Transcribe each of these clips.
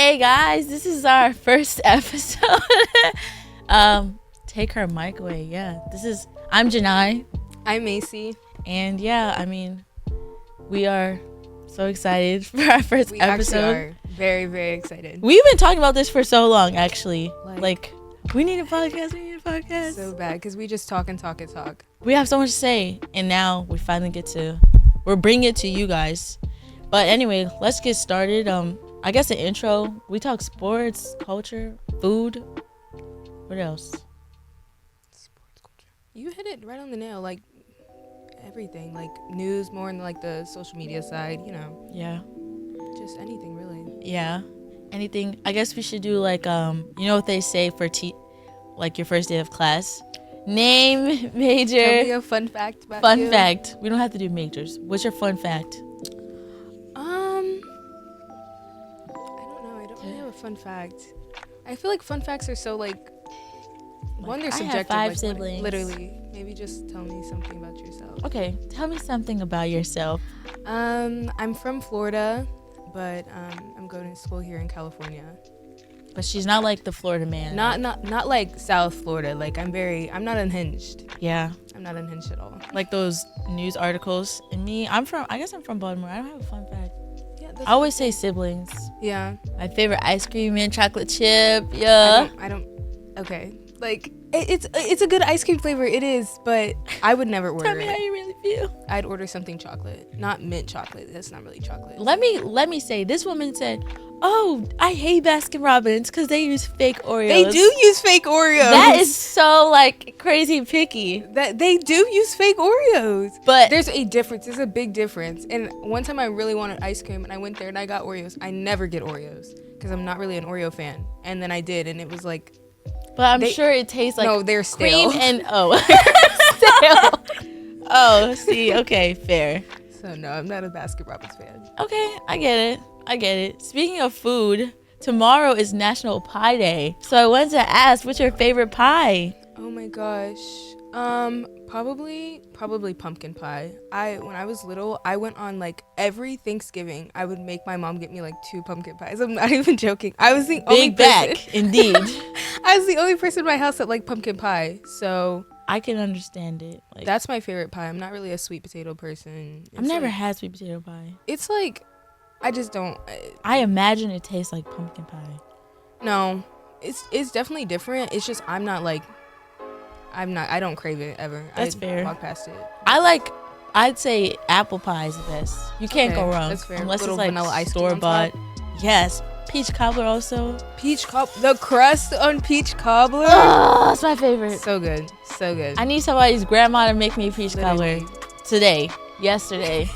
Hey guys, this is our first episode. Take her mic away. Yeah, I'm Janai. I'm Macy. And yeah, I mean, we are so excited for our first We episode. actually are very, very excited. We've been talking about this for so long, actually. Like we need a podcast. So bad because we just talk and talk and talk. We have so much to say, and now we finally we're bringing it to you guys. But anyway, let's get started. I guess an intro. We talk sports, culture, food. What else? Sports culture. You hit it right on the nail. Like everything, like news, more in like the social media side. You know. Yeah. Just anything really. Yeah. Anything. I guess we should do like you know what they say for like your first day of class. Name, major. Tell me a fun fact about Fun you. fact. We don't have to do majors. What's your fun fact? I don't know. I don't really have a fun fact. I feel like fun facts are so like one, they're I have subjective. 5 like, siblings. Literally. Maybe just tell me something about yourself. Okay, tell me something about yourself. I'm from Florida, but I'm going to school here in California. But she's not like the Florida man. Not like South Florida. Like I'm not unhinged. Yeah. I'm not unhinged at all. Like those news articles. And me, I guess I'm from Baltimore. I don't have a fun fact. Yeah. I always say siblings. Yeah. My favorite ice cream, mint chocolate chip. Yeah. I don't. Okay. Like it's a good ice cream flavor. It is, but I would never order Tell me it. how you really feel. I'd order something chocolate, not mint chocolate. That's not really chocolate. Let me say, this woman said, "Oh, I hate Baskin Robbins because they use fake Oreos." They do use fake Oreos. That is so like crazy picky. That they do use fake Oreos. But There's a difference. There's a big difference. And one time I really wanted ice cream and I went there and I got Oreos. I never get Oreos because I'm not really an Oreo fan. And then I did, and it was like, I'm sure it tastes like no, they're stale. cream and stale. Oh, see, okay, fair. So no, I'm not a Baskin Robbins fan. Okay, I get it. Speaking of food, tomorrow is National Pie Day. So I wanted to ask, what's your favorite pie? Oh my gosh. Probably pumpkin pie. When I was little, I went on like every Thanksgiving, I would make my mom get me like 2 pumpkin pies. I'm not even joking. I was the only Big back, indeed. I was the only person in my house that liked pumpkin pie. So I can understand it. Like, that's my favorite pie. I'm not really a sweet potato person. I've never had sweet potato pie. It's like, I just don't. I imagine it tastes like pumpkin pie. No, it's definitely different. It's just I don't crave it ever. That's I fair. Walk past it. I'd say apple pie is the best. You can't go wrong. That's fair. Unless Little it's like vanilla ice cream store on bought. top. Yes. Peach cobbler also. The crust on peach cobbler. Oh, that's my favorite. So good. So good. I need somebody's grandma to make me a peach Literally. cobbler yesterday.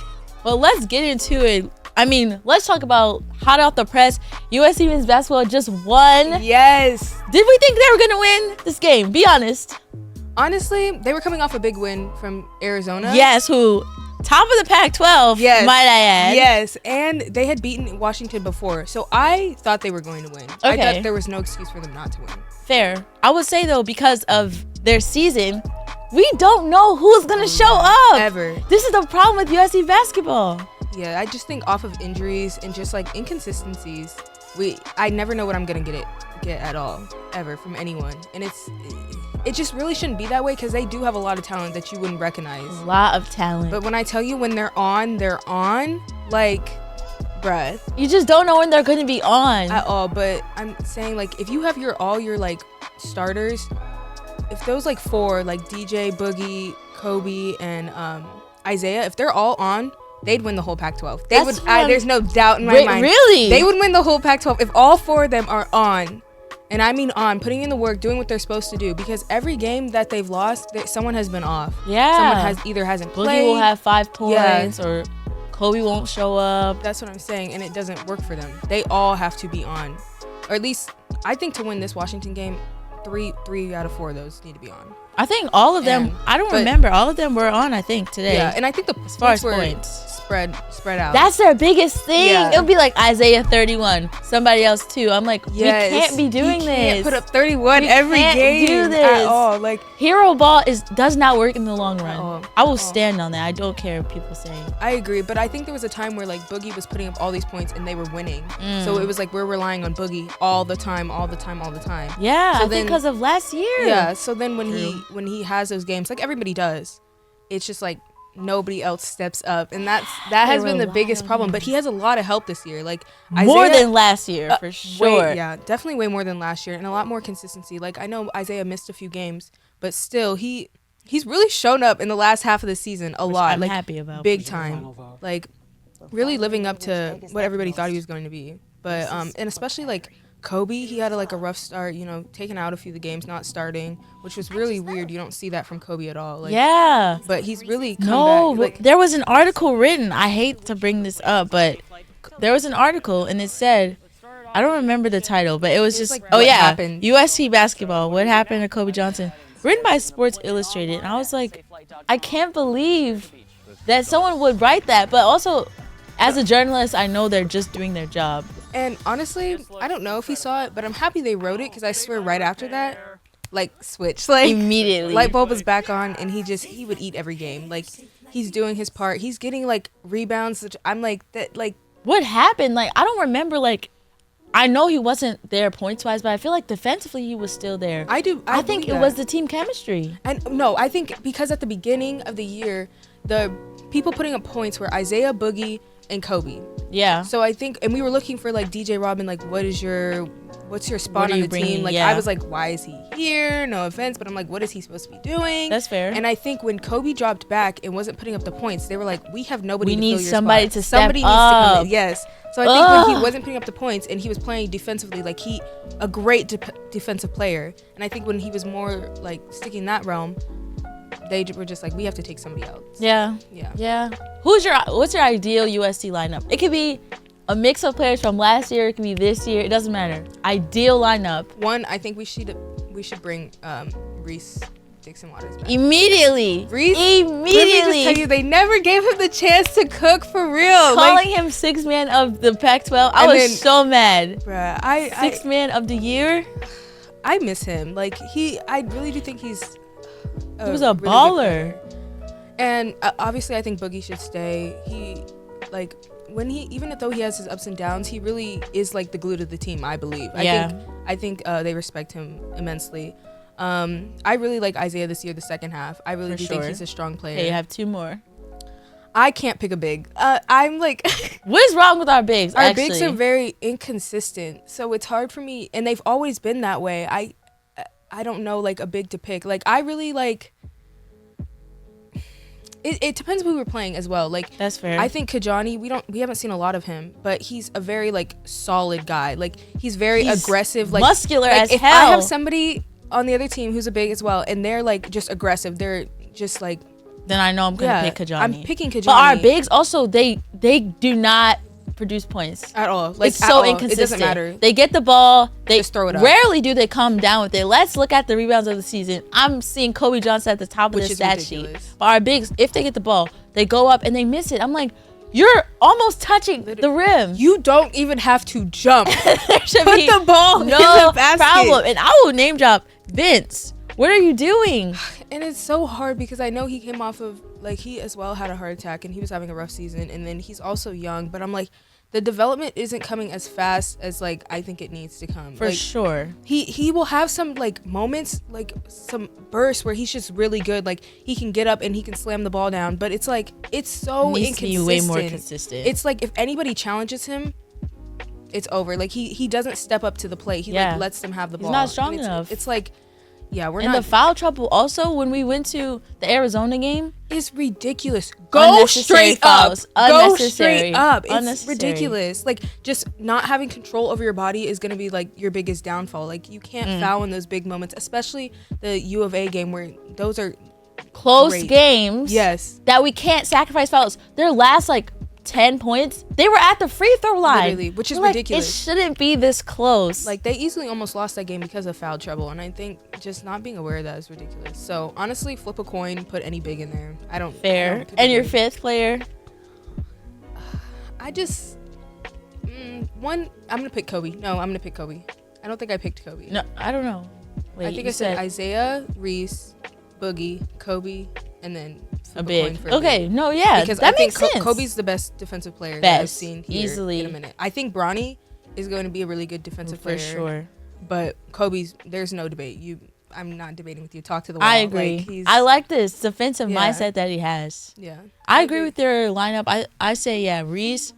Well, let's get into it. I mean, let's talk about hot off the press. USC men's basketball just won. Yes. Did we think they were gonna win this game? Be honest. Honestly, they were coming off a big win from Arizona. Yes, who? Top of the Pac-12, Yes. might I add. Yes, and they had beaten Washington before, so I thought they were going to win. I Okay. thought there was no excuse for them not to win. Fair. I would say though, because of their season, we don't know who's gonna show up. Ever. This is the problem with USC basketball. Yeah, I just think off of injuries and just like inconsistencies, I never know what I'm gonna get at all, ever, from anyone. And it just really shouldn't be that way because they do have a lot of talent that you wouldn't recognize. A lot of talent. But when I tell you when they're on, like, bruh. You just don't know when they're gonna be on. At all. But I'm saying, like, if you have all your like starters, if those like 4, like DJ, Boogie, Kobe, and Isaiah, if they're all on, they'd win the whole Pac-12. There's no doubt in my mind. Really? They would win the whole Pac-12 if all 4 of them are on. And I mean on, putting in the work, doing what they're supposed to do. Because every game that they've lost, someone has been off. Yeah. Someone either hasn't Boogie played. will have 5 points, Yeah. or Kobe won't show up. That's what I'm saying, and it doesn't work for them. They all have to be on. Or at least, I think to win this Washington game, 3 out of 4 of those need to be on. I think all of them. And- I don't but- remember. All of them were on. I think today. Yeah, and I think the as far as were points. spread out. That's their biggest thing. Yeah. It'll be like Isaiah 31, somebody else too. I'm like, Yes. we can't be doing You can't this. put up 31 We every can't game do at this. all. Like, Hero ball does not work in the long run. all. I will stand on that. I don't care what people say. I agree, but I think there was a time where like Boogie was putting up all these points and they were winning. Mm. So it was like we're relying on Boogie all the time. Yeah, So I then- think because of last year. Yeah. So then when True. he has those games, like everybody does, it's just like nobody else steps up, and that has been the rely biggest on problem. him. But he has a lot of help this year, like More Isaiah- than last year, for sure. yeah, definitely way more than last year, and a lot more consistency. Like I know Isaiah missed a few games, but still he's really shown up in the last half of the season a Which lot. I'm like happy about. big time, like really living up to what everybody thought he was going to be. But and especially like Kobe, he had a rough start. You know, taking out a few of the games, not starting, which was really weird. You don't see that from Kobe at all. Like, Yeah. but he's really come No, back. Like, there was an article written. I hate to bring this up, but there was an article and it said, I don't remember the title, but it was just, like, oh what yeah, happened? USC basketball. What happened to Kobe Johnson? Written by Sports Illustrated. And I was like, I can't believe that someone would write that. But also, as a journalist, I know they're just doing their job. and honestly, I don't know if he saw it, but I'm happy they wrote it because I swear right after that, like switched, like Immediately. light bulb was back on, and he would eat every game. Like he's doing his part. He's getting like rebounds. Which I'm like that. Like What happened? Like, I don't remember, like, I know he wasn't there points wise, but I feel like defensively he was still there. I do. I think believe it that. was the team chemistry. And no, I think because at the beginning of the year, the people putting up points were Isaiah, Boogie, and Kobe. Yeah. So I think, and we were looking for like DJ Robin, like what's your spot What are on you the bringing? team? Like Yeah. I was like, why is he here? No offense, but I'm like, what is he supposed to be doing? That's fair. And I think when Kobe dropped back and wasn't putting up the points, they were like, we have nobody. We to need fill your somebody spot. to step somebody needs to up. come in. Yes. So I think when Ugh. he wasn't putting up the points and he was playing defensively, like a great defensive player, and I think when he was more like sticking in that realm, they were just like, we have to take somebody else. Yeah. Yeah. Yeah. What's your ideal USC lineup? It could be a mix of players from last year. It could be this year. It doesn't matter. Ideal lineup. One, I think we should bring Reese Dixon Waters back. Let Immediately. me just tell you, they never gave him the chance to cook for real. Calling him sixth man of the Pac-12. I And was then- so mad. Bruh, Sixth man of the year. I miss him. Like I really do think he's. He was a really good baller. player. And obviously, I think Boogie should stay. He, like, even though he has his ups and downs, he really is like the glue to the team. I believe. Yeah. I think they respect him immensely. I really like Isaiah this year, the second half. I really For do think sure. he's a strong player. Okay, you have two more. I can't pick a big. I'm like, What is wrong with our bigs? our actually? bigs are very inconsistent, so it's hard for me. And they've always been that way. I don't know like a big to pick. Like I really like. It depends who we're playing as well. Like That's fair. I think Kajani, we haven't seen a lot of him, but he's a very like solid guy. Like he's very He's aggressive, like muscular like, as if hell. I have somebody on the other team who's a big as well, and they're like just aggressive, they're just like Then I know I'm gonna yeah, pick Kajani. I'm picking Kajani. But our bigs also they do not produce points. at all. Like It's at so all. inconsistent. It doesn't matter. They get the ball. They Just throw it up. Rarely do they come down with it. Let's look at the rebounds of the season. I'm seeing Kobe Johnson at the top Which of the is stat sheet. ridiculous. But our bigs, if they get the ball, they go up and they miss it. I'm like, you're almost touching the rim. You don't even have to jump. There should Put be the ball in no the basket. problem. And I will name drop Vince. What are you doing? And it's so hard because I know he came off of like he as well had a heart attack and he was having a rough season, and then he's also young, but I'm like the development isn't coming as fast as like I think it needs to come. For like, sure. he will have some like moments, like some bursts where he's just really good, like he can get up and he can slam the ball down, but it's like it's so Needs to be inconsistent. way more consistent. It's like if anybody challenges him, it's over. Like he doesn't step up to the plate. He Yeah. like lets them have the He's ball. not strong And it's, enough. It's like yeah, we're and not. the foul trouble also when we went to the Arizona game. Is ridiculous. Go Unnecessary straight up. fouls. Go Unnecessary. straight up. It's Unnecessary. ridiculous. Like just not having control over your body is gonna be like your biggest downfall. Like you can't foul in those big moments, especially the U of A game where those are Close Great. games. yes. That we can't sacrifice fouls. Their last like 10 points, they were at the free throw line. Literally, which is Like, ridiculous. it shouldn't be this close. Like, they easily almost lost that game because of foul trouble, and I think just not being aware of that is ridiculous. So honestly, flip a coin, put any big in there. I don't fair. pick And a your big. fifth player? I just one. I'm gonna pick Kobe. No, I'm gonna pick Kobe. I don't think I picked Kobe. No, I don't know. Wait, I think you I said Isaiah, Reese, Boogie, Kobe, and then a flip big. coin for a Okay, big. no, yeah, Because that I think makes sense. Kobe's the best defensive player that I've Best, seen here easily. in a minute. I think Bronny is going to be a really good defensive for player. sure. But Kobe's, there's no debate. I'm not debating with you. Talk to the wall. I agree. Like, he's, I like this defensive Yeah. mindset that he has. Yeah. I agree with your lineup. I say, yeah, Reese,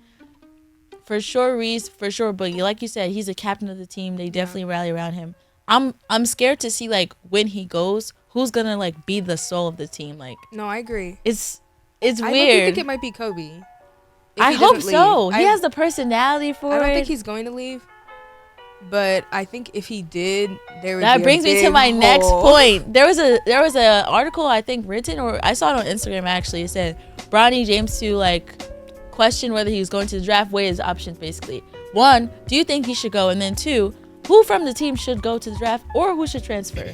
for sure, Boogie. Like you said, he's a captain of the team. They definitely rally around him. I'm scared to see, like, when he goes, who's gonna, like, be the soul of the team. Like, No, I agree. it's I weird. think it might be Kobe. If I he hope doesn't so. leave. He has the personality for I don't it. think he's going to leave. But I think if he did, there would That be a brings me to big my next hole. point. There was a article, I think, written, or I saw it on Instagram actually. It said Bronny James to, like, question whether he was going to the draft, weigh his options basically. 1, do you think he should go? And then 2, who from the team should go to the draft or who should transfer?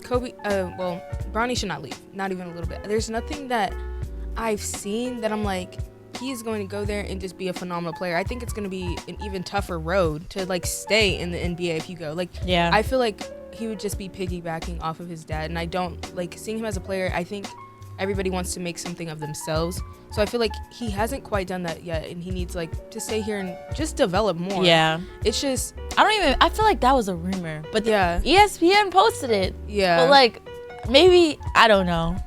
Kobe. Well, Bronny should not leave. Not even a little bit. There's nothing that I've seen that I'm like, he's going to go there and just be a phenomenal player. I think it's going to be an even tougher road to, like, stay in the NBA if you go. Like, Yeah. I feel like he would just be piggybacking off of his dad, and I don't like seeing him as a player. I think everybody wants to make something of themselves, so I feel like he hasn't quite done that yet, and he needs, like, to stay here and just develop more. Yeah. It's just I feel like that was a rumor, but Yeah. ESPN posted it. yeah. But, like, maybe, I don't know.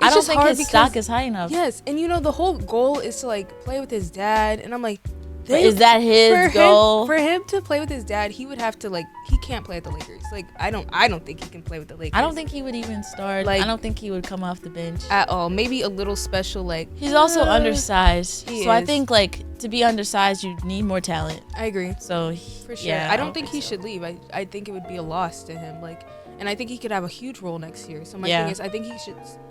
I It's don't just think hard his stock because- is high enough. Yes, and the whole goal is to, like, play with his dad, and I'm like, But is that his goal? For him to play with his dad, he would have to, like, he can't play at the Lakers. Like, I don't think he can play with the Lakers. I don't think he would even start. Like- I don't think he would come off the bench. at all. Maybe a little special, like, He's also undersized. he So I is. think, like, to be undersized, you need more talent. I agree. So, For sure. yeah, I don't think so. he should leave. I think it would be a loss to him. Like, and I think he could have a huge role next year. So my Yeah. thing is, I think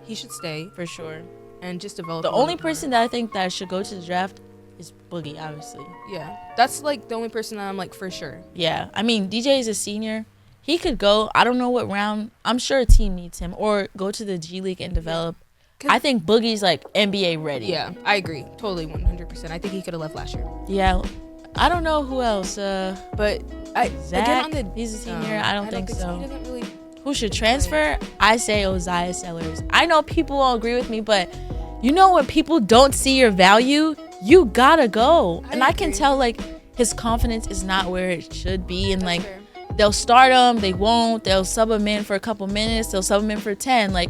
he should stay For sure. and just develop. The a little only bit more. person that I think that should go to the draft is Boogie, obviously. Yeah, that's, like, the only person that I'm like for sure. Yeah. I mean, DJ is a senior. He could go. I don't know what round. I'm sure a team needs him. Or go to the G League and develop. 'Cause- I think Boogie's, like, NBA ready. Yeah, I agree. Totally 100%. I think he could have left last year. Yeah. I don't know who else. But Zach, again on the he's a senior. I don't think so. He doesn't really. Who should transfer? I say Oziah Sellers. I know people won't agree with me, but you know when people don't see your value, you gotta go. And I can agree. tell, like, his confidence is not where it should be. And, like, fair. they'll start him, they won't. They'll sub him in for a couple minutes. They'll sub him in for 10. Like,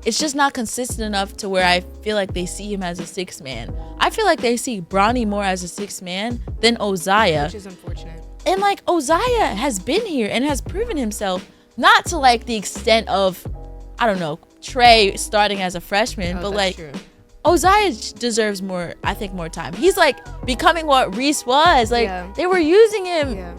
it's just not consistent enough to where I feel like they see him as a sixth man. I feel like they see Bronny more as a sixth man than Oziah. Which is unfortunate. And, like, Oziah has been here and has proven himself, not to, like, the extent of, I don't know, Trey starting as a freshman, but, that's like, true. Oziah deserves more, I think, more time. He's, like, becoming what Reese was. Like, Yeah. they were using him. Yeah.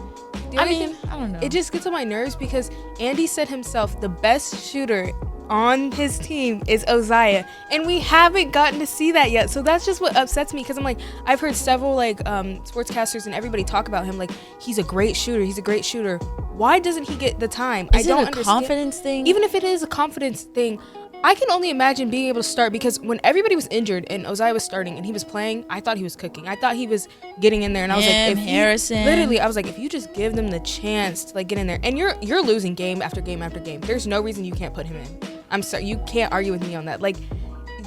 The I only mean, thing- I don't know. it just gets on my nerves because Andy said himself the best shooter on his team is Oziah, and we haven't gotten to see that yet. So that's just what upsets me because I'm like, I've heard several, like, sportscasters and everybody talk about him like he's a great shooter. He's a great shooter. Why doesn't he get the time? Is I don't it a understand. confidence thing? Even if it is a confidence thing, I can only imagine being able to start because when everybody was injured and Oziah was starting and he was playing, I thought he was cooking. I thought he was getting in there, and I was Him, like, Harrison. literally, I was like, if you just give them the chance to, like, get in there, and you're losing game after game after game. There's no reason you can't put him in. I'm sorry, you can't argue with me on that. Like,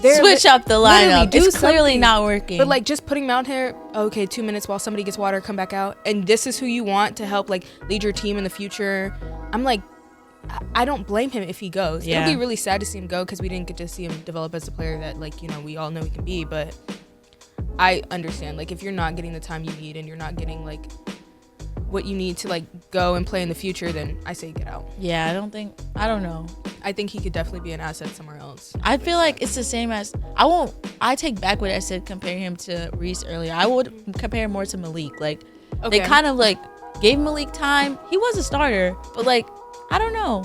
Switch up the literally lineup. do It's clearly something. not working. But, like, just putting him out here, okay, 2 minutes while somebody gets water, come back out, and this is who you want to help, like, lead your team in the future. I'm like, I don't blame him if he goes. Yeah. It'll be really sad to see him go because we didn't get to see him develop as a player that, like, we all know he can be. But I understand, like, if you're not getting the time you need and you're not getting, like, what you need to, like, go and play in the future, then I say get out. yeah, I don't know. I think he could definitely be an asset somewhere else. I feel like it's the same as, I take back what I said comparing him to Reese earlier. I would compare him more to Malik. Like, Okay. they kind of, like, gave Malik time. He was a starter, but, like, I don't know.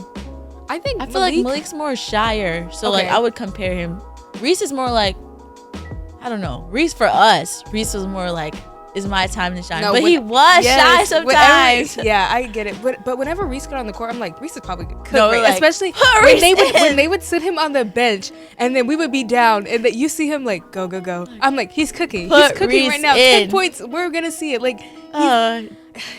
I think I feel like Malik's more shyer, so, like, Okay. I would compare him. Reese is more like I don't know. Reese for us, Reese was more like, it's my time to shine. No, but he was shy sometimes. Yeah, I get it. But whenever Reese got on the cook, I'm like, Reese is probably good. No, Right? like, Especially when they would sit him on the bench and then we would be down and that you see him like go go go. I'm like, he's cooking. He's cooking Reese right now. in. 10 points. We're gonna see it. Like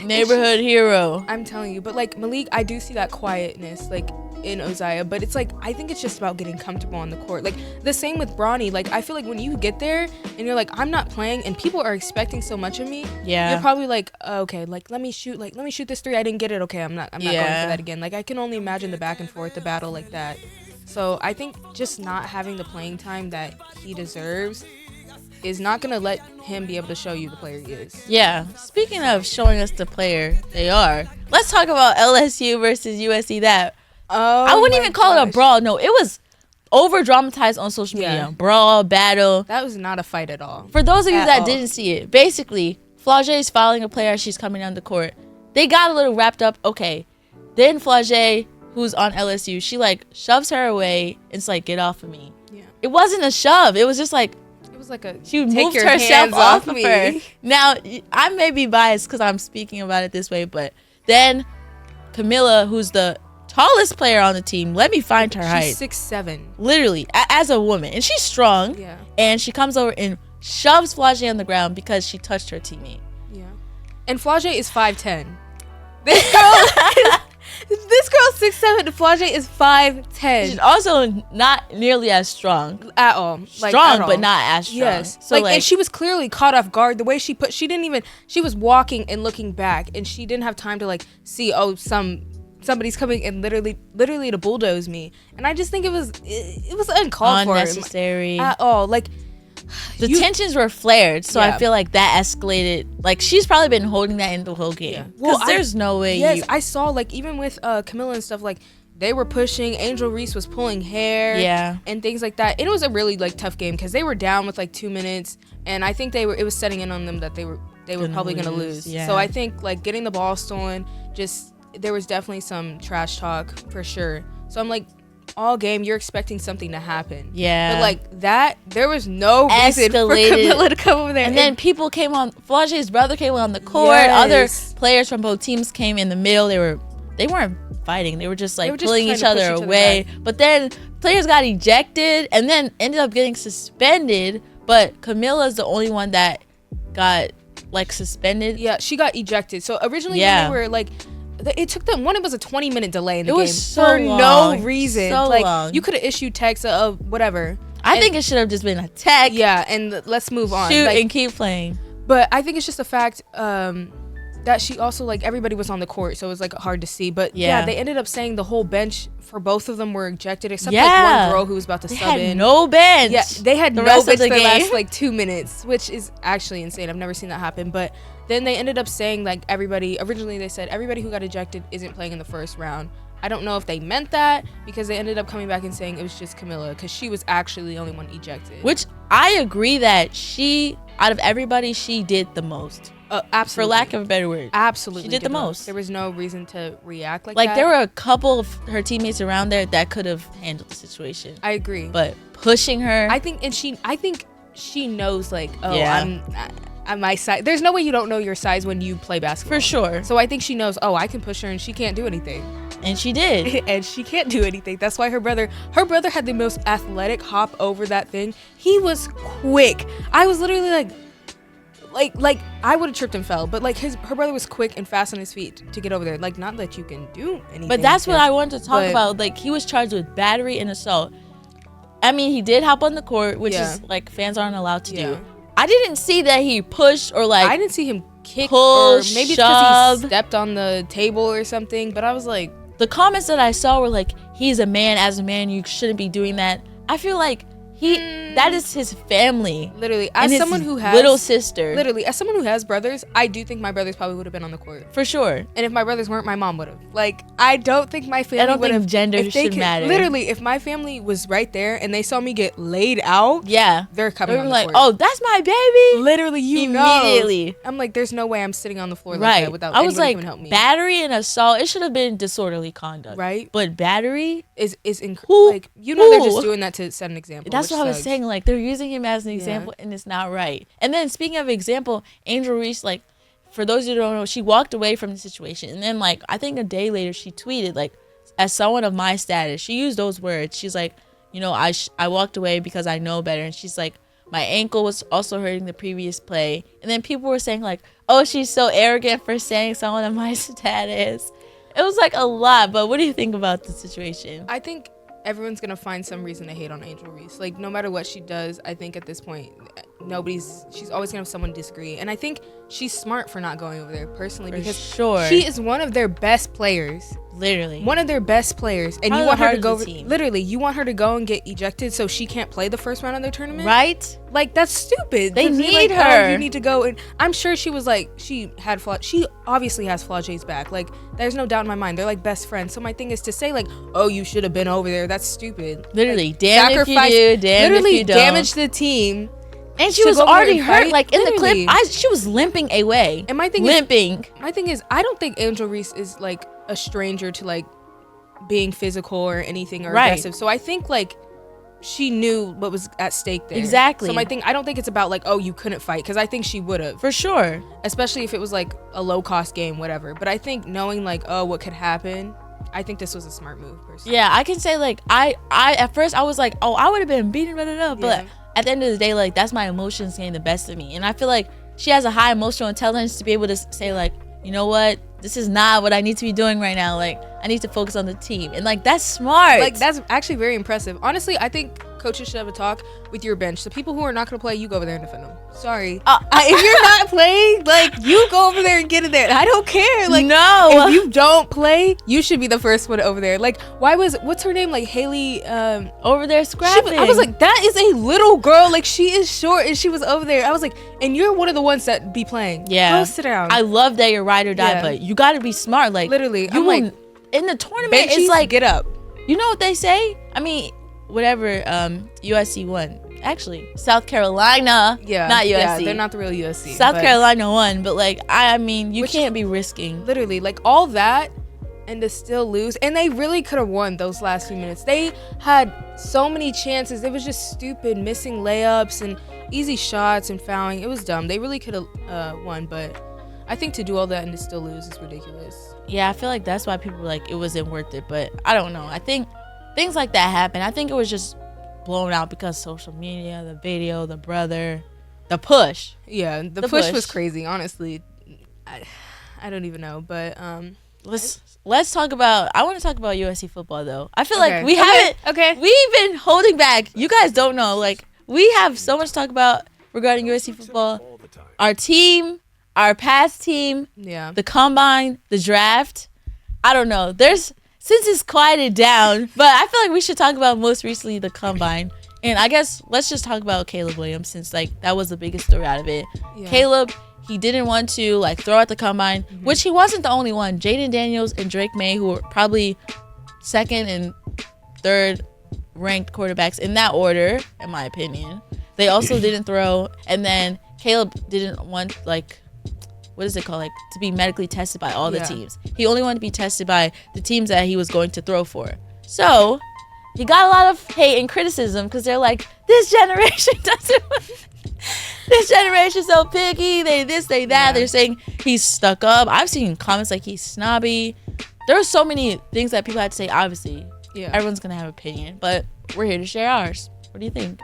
Neighborhood hero. I'm telling you, but like Malik, I do see that quietness like in Uzziah, but it's like I think it's just about getting comfortable on the court. Like the same with Bronny. Like I feel like when you get there and you're like, I'm not playing, and people are expecting so much of me. Yeah. You're probably like, okay, like let me shoot this three. I didn't get it. Okay, I'm not going for that again. Like I can only imagine the back and forth, the battle like that. So I think just not having the playing time that he deserves is not gonna let him be able to show you the player he is. Yeah. Speaking of showing us the player they are, let's talk about LSU versus USC. I wouldn't even call it a brawl. No, it was over dramatized on social media. Yeah. Brawl, battle. That was not a fight at all. For those of you that all. didn't see it, basically, Flau'jae is fouling a player as she's coming down the court. They got a little wrapped up. Okay. Then Flau'jae, who's on LSU, she like shoves her away. It's like, get off of me. Yeah. It wasn't a shove. It was just like, It was like a she take moved your herself hands off of me. her. Now, I may be biased because I'm speaking about it this way, but then Camilla, who's the tallest player on the team, let me find her height. She's 6'7". Literally, as a woman. And she's strong. Yeah. And she comes over and shoves Flau'jae on the ground because she touched her teammate. Yeah. And Flau'jae is 5'10". This girl's 6'7", and Flau'jae is 5'10". She's also not nearly as strong. At all. Like, Strong, at all. but not as strong. Yes. So and she was clearly caught off guard. The way she was walking and looking back, and she didn't have time to like see, somebody's coming and literally to bulldoze me. And I just think it was uncalled for. Unnecessary. At all. Like, the tensions were flared, so Yeah. I feel like that escalated. Like, she's probably been holding that in the whole game. Yeah. Because Well, there's no way Yes, I saw like even with Camilla and stuff, like they were pushing. Angel Reese was pulling hair, Yeah. and things like that. It was a really like tough game because they were down with like 2 minutes, and I think it was setting in on them that they were probably gonna lose. Yeah. So I think like getting the ball stolen, there was definitely some trash talk for sure. So I'm like, all game you're expecting something to happen. Yeah. But like that, there was no reason for Escalated. Camilla to come over there. And then people came on. Flau'jae's brother came on the court. Yes. Other players from both teams came in the middle. They weren't fighting. They were just like were just pulling trying each to push other each other away. back. But then players got ejected and then ended up getting suspended. But Camilla's the only one that got like suspended. Yeah, she got ejected. So originally Yeah. when they were like, it took them, it was a 20-minute delay in the It game was so for long. no reason. So like long. you could have issued text of whatever. I think it should have just been a tech. Yeah, and let's move on. Shoot Like, and keep playing. but I think it's just a fact that she also like everybody was on the court, so it was like hard to see. But yeah, they ended up saying the whole bench for both of them were ejected, except like one girl who was about to They sub had in. no bench. Yeah, they had the no rest bench of for the the last game. like 2 minutes, which is actually insane. I've never seen that happen. But then they ended up saying like originally they said everybody who got ejected isn't playing in the first round. I don't know if they meant that because they ended up coming back and saying it was just Camilla because she was actually the only one ejected. Which I agree that she, out of everybody, she did the most. Absolutely. For lack of a better word. Absolutely. She did the most. There was no reason to react like that. Like, there were a couple of her teammates around there that could have handled the situation. I agree. But pushing her. I think she knows like, oh, Yeah. I'm my size. There's no way you don't know your size when you play basketball. For sure. So I think she knows, oh, I can push her and she can't do anything. And she did. And she can't do anything. That's why her brother had the most athletic hop over that thing. He was quick. I was literally like I would have tripped and fell, but like her brother was quick and fast on his feet to get over there. Like, not that you can do anything. But that's what I wanted to talk but- about. Like, he was charged with battery and assault. I mean, he did hop on the court, which Yeah. is like fans aren't allowed to Yeah. do. I didn't see that he pushed or like I didn't see him kick pull, or maybe it's because shove. he stepped on the table or something. But I was like, the comments that I saw were like, he's a man, as a man, you shouldn't be doing that. I feel like that is his family. literally, And as his someone who has little sister. literally, as someone who has brothers, I do think my brothers probably would have been on the court. For sure. And if my brothers weren't, my mom would have. Like, I don't think my family I don't would think have. gender if they should could- matter. Literally, if my family was right there and they saw me get laid out, Yeah. they're They coming were on the like, court. oh, that's my baby. Literally, you know. Immediately. I'm like, there's no way I'm sitting on the floor like Right. that without I was anybody like, coming to help me. battery and assault, it should have been disorderly conduct. Right? But battery, Is Who- like, you know, they're who? just doing that to set an example. that's which what I was sucks. saying. saying like they're using him as an example and it's not right. And then speaking of example, Angel Reese, like for those who don't know, she walked away from the situation, and then like I think a day later she tweeted like, as someone of my status, she used those words. She's like, you know, I walked away because I know better. And she's like, my ankle was also hurting the previous play. And then people were saying like, oh, she's so arrogant for saying someone of my status. It was like a lot. But what do you think about the situation? I think everyone's gonna find some reason to hate on Angel Reese. Like no matter what she does, I think at this point she's always gonna have someone disagree. And I think she's smart for not going over there personally, because she is one of their best players. Literally. One of their best players. And Probably you want her to go literally, you want her to go and get ejected so she can't play the first round of their tournament? Right? Like that's stupid. They need like, her. Oh, you need to go. And I'm sure she was like, she obviously has Flage's back. Like there's no doubt in my mind. They're like best friends. So my thing is to say like, oh, you should have been over there. That's stupid. Literally, like, damn if you do, damn if you don't. Damage the team. And she was already hurt. Like in literally. the clip, she was limping away. And my thing is, I don't think Angel Reese is like a stranger to like being physical or anything or aggressive. So I think like she knew what was at stake there. Exactly. So I don't think it's about like, oh, you couldn't fight, because I think she would have. For sure. Especially if it was like a low cost game, whatever. But I think knowing like, oh, what could happen, I think this was a smart move personally. Yeah, I can say like I at first I was like, oh, I would have been beaten, but at the end of the day, like that's my emotions getting the best of me. And I feel like she has a high emotional intelligence to be able to say like, you know what, this is not what I need to be doing right now. Like I need to focus on the team. And like that's smart. Like that's actually very impressive. Honestly, I think coaches should have a talk with your bench. The people who are not going to play, you go over there and defend them. Sorry. If you're not playing, like you go over there and get in there. I don't care. Like no, if you don't play, you should be the first one over there. Like what's her name? Like Haley over there scrapping. I was like, that is a little girl. Like she is short and she was over there. I was like, and you're one of the ones that be playing. Yeah. Go sit down. I love that you're ride or die, but you got to be smart. Like literally, you like in the tournament. It's like get up. You know what they say? I mean, whatever USC won. Actually, South Carolina. Yeah. Not USC. Yeah, they're not the real USC. South Carolina won, but like I mean, you can't be risking. Literally, like all that and to still lose. And they really could have won those last few minutes. They had so many chances. It was just stupid, missing layups and easy shots and fouling. It was dumb. They really could have won, but I think to do all that and to still lose is ridiculous. Yeah, I feel like that's why people were like it wasn't worth it, but I don't know. I think things like that happen. I think it was just blown out because social media, the video, the brother, the push. Yeah, the push was crazy, honestly. I don't even know, but let's talk about I want to talk about USC football though. I feel like we haven't we've been holding back. You guys don't know, like we have so much to talk about regarding USC football. Our team, our past team, the combine, the draft. I don't know. Since it's quieted down, but I feel like we should talk about most recently the combine. And I guess let's just talk about Caleb Williams, since like that was the biggest story out of it. Yeah. Caleb, he didn't want to like throw out the combine, which he wasn't the only one. Jaden Daniels and Drake May, who were probably second and third ranked quarterbacks in that order, in my opinion. They also didn't throw. And then Caleb didn't want like, what is it called? Like to be medically tested by all the teams. He only wanted to be tested by the teams that he was going to throw for. So he got a lot of hate and criticism because they're like, this generation doesn't. This generation's so picky. They this, they that. They're saying he's stuck up. I've seen comments like he's snobby. There are so many things that people had to say. Obviously, everyone's gonna have an opinion, but we're here to share ours. What do you think?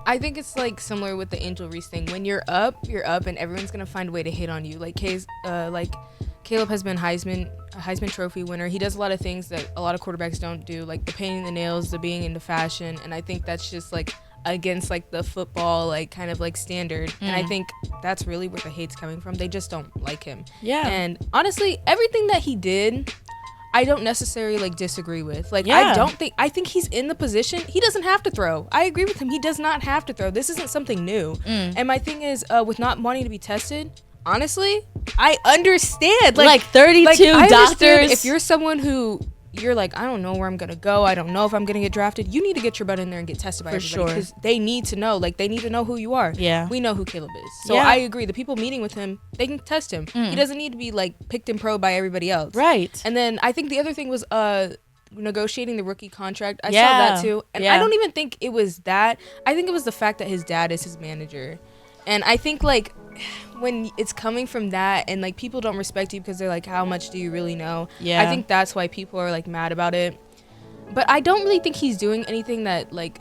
I think it's like similar with the Angel Reese thing. When you're up, and everyone's gonna find a way to hate on you. Like Caleb has been a Heisman Trophy winner. He does a lot of things that a lot of quarterbacks don't do, like the painting the nails, the being into fashion, and I think that's just like against like the football like kind of like standard. And I think that's really where the hate's coming from. They just don't like him. Yeah. And honestly, everything that he did, I don't necessarily like disagree with. Like I think he's in the position. He doesn't have to throw. I agree with him. He does not have to throw. This isn't something new. And my thing is with not wanting to be tested, honestly, I understand. Like 32 doctors. If you're someone who you're like, I don't know where I'm gonna go, I don't know if I'm gonna get drafted, you need to get your butt in there and get tested by everybody, because they need to know. Like they need to know who you are. Yeah, we know who Caleb is. So I agree. The people meeting with him, they can test him. He doesn't need to be like picked and probed by everybody else. Right. And then I think the other thing was negotiating the rookie contract. I saw Yeah. that too. And Yeah. I don't even think it was that. I think it was the fact that his dad is his manager. And I think like when it's coming from that and like people don't respect you because they're like, how much do you really know? Yeah. I think that's why people are like mad about it. But I don't really think he's doing anything that like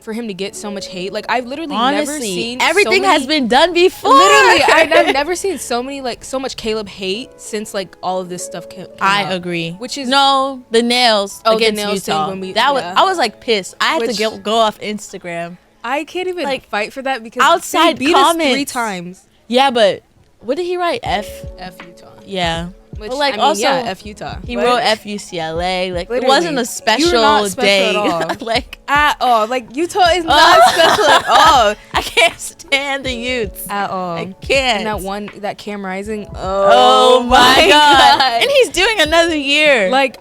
for him to get so much hate. Like I've literally never Honestly, seen everything so many, has been done before. literally I've never seen so much Caleb hate since like all of this stuff came I out. agree. Which is no, the nails Oh, the against nails thing Utah. when we- that was yeah. I was like pissed. I had Which- to go off Instagram. I can't even like, fight for that because outside they beat us 3 comments. times. Yeah, but what did he write? F. F Utah. Yeah. Which, But, like, I mean, also, yeah, F Utah. He What? wrote F UCLA. Like Literally. it wasn't a You're special not special day. at all. like At all. Like Utah is not special at all. I can't stand the Utes. At all. I can't. And that Cam Rising. Oh my god. And he's doing another year. Like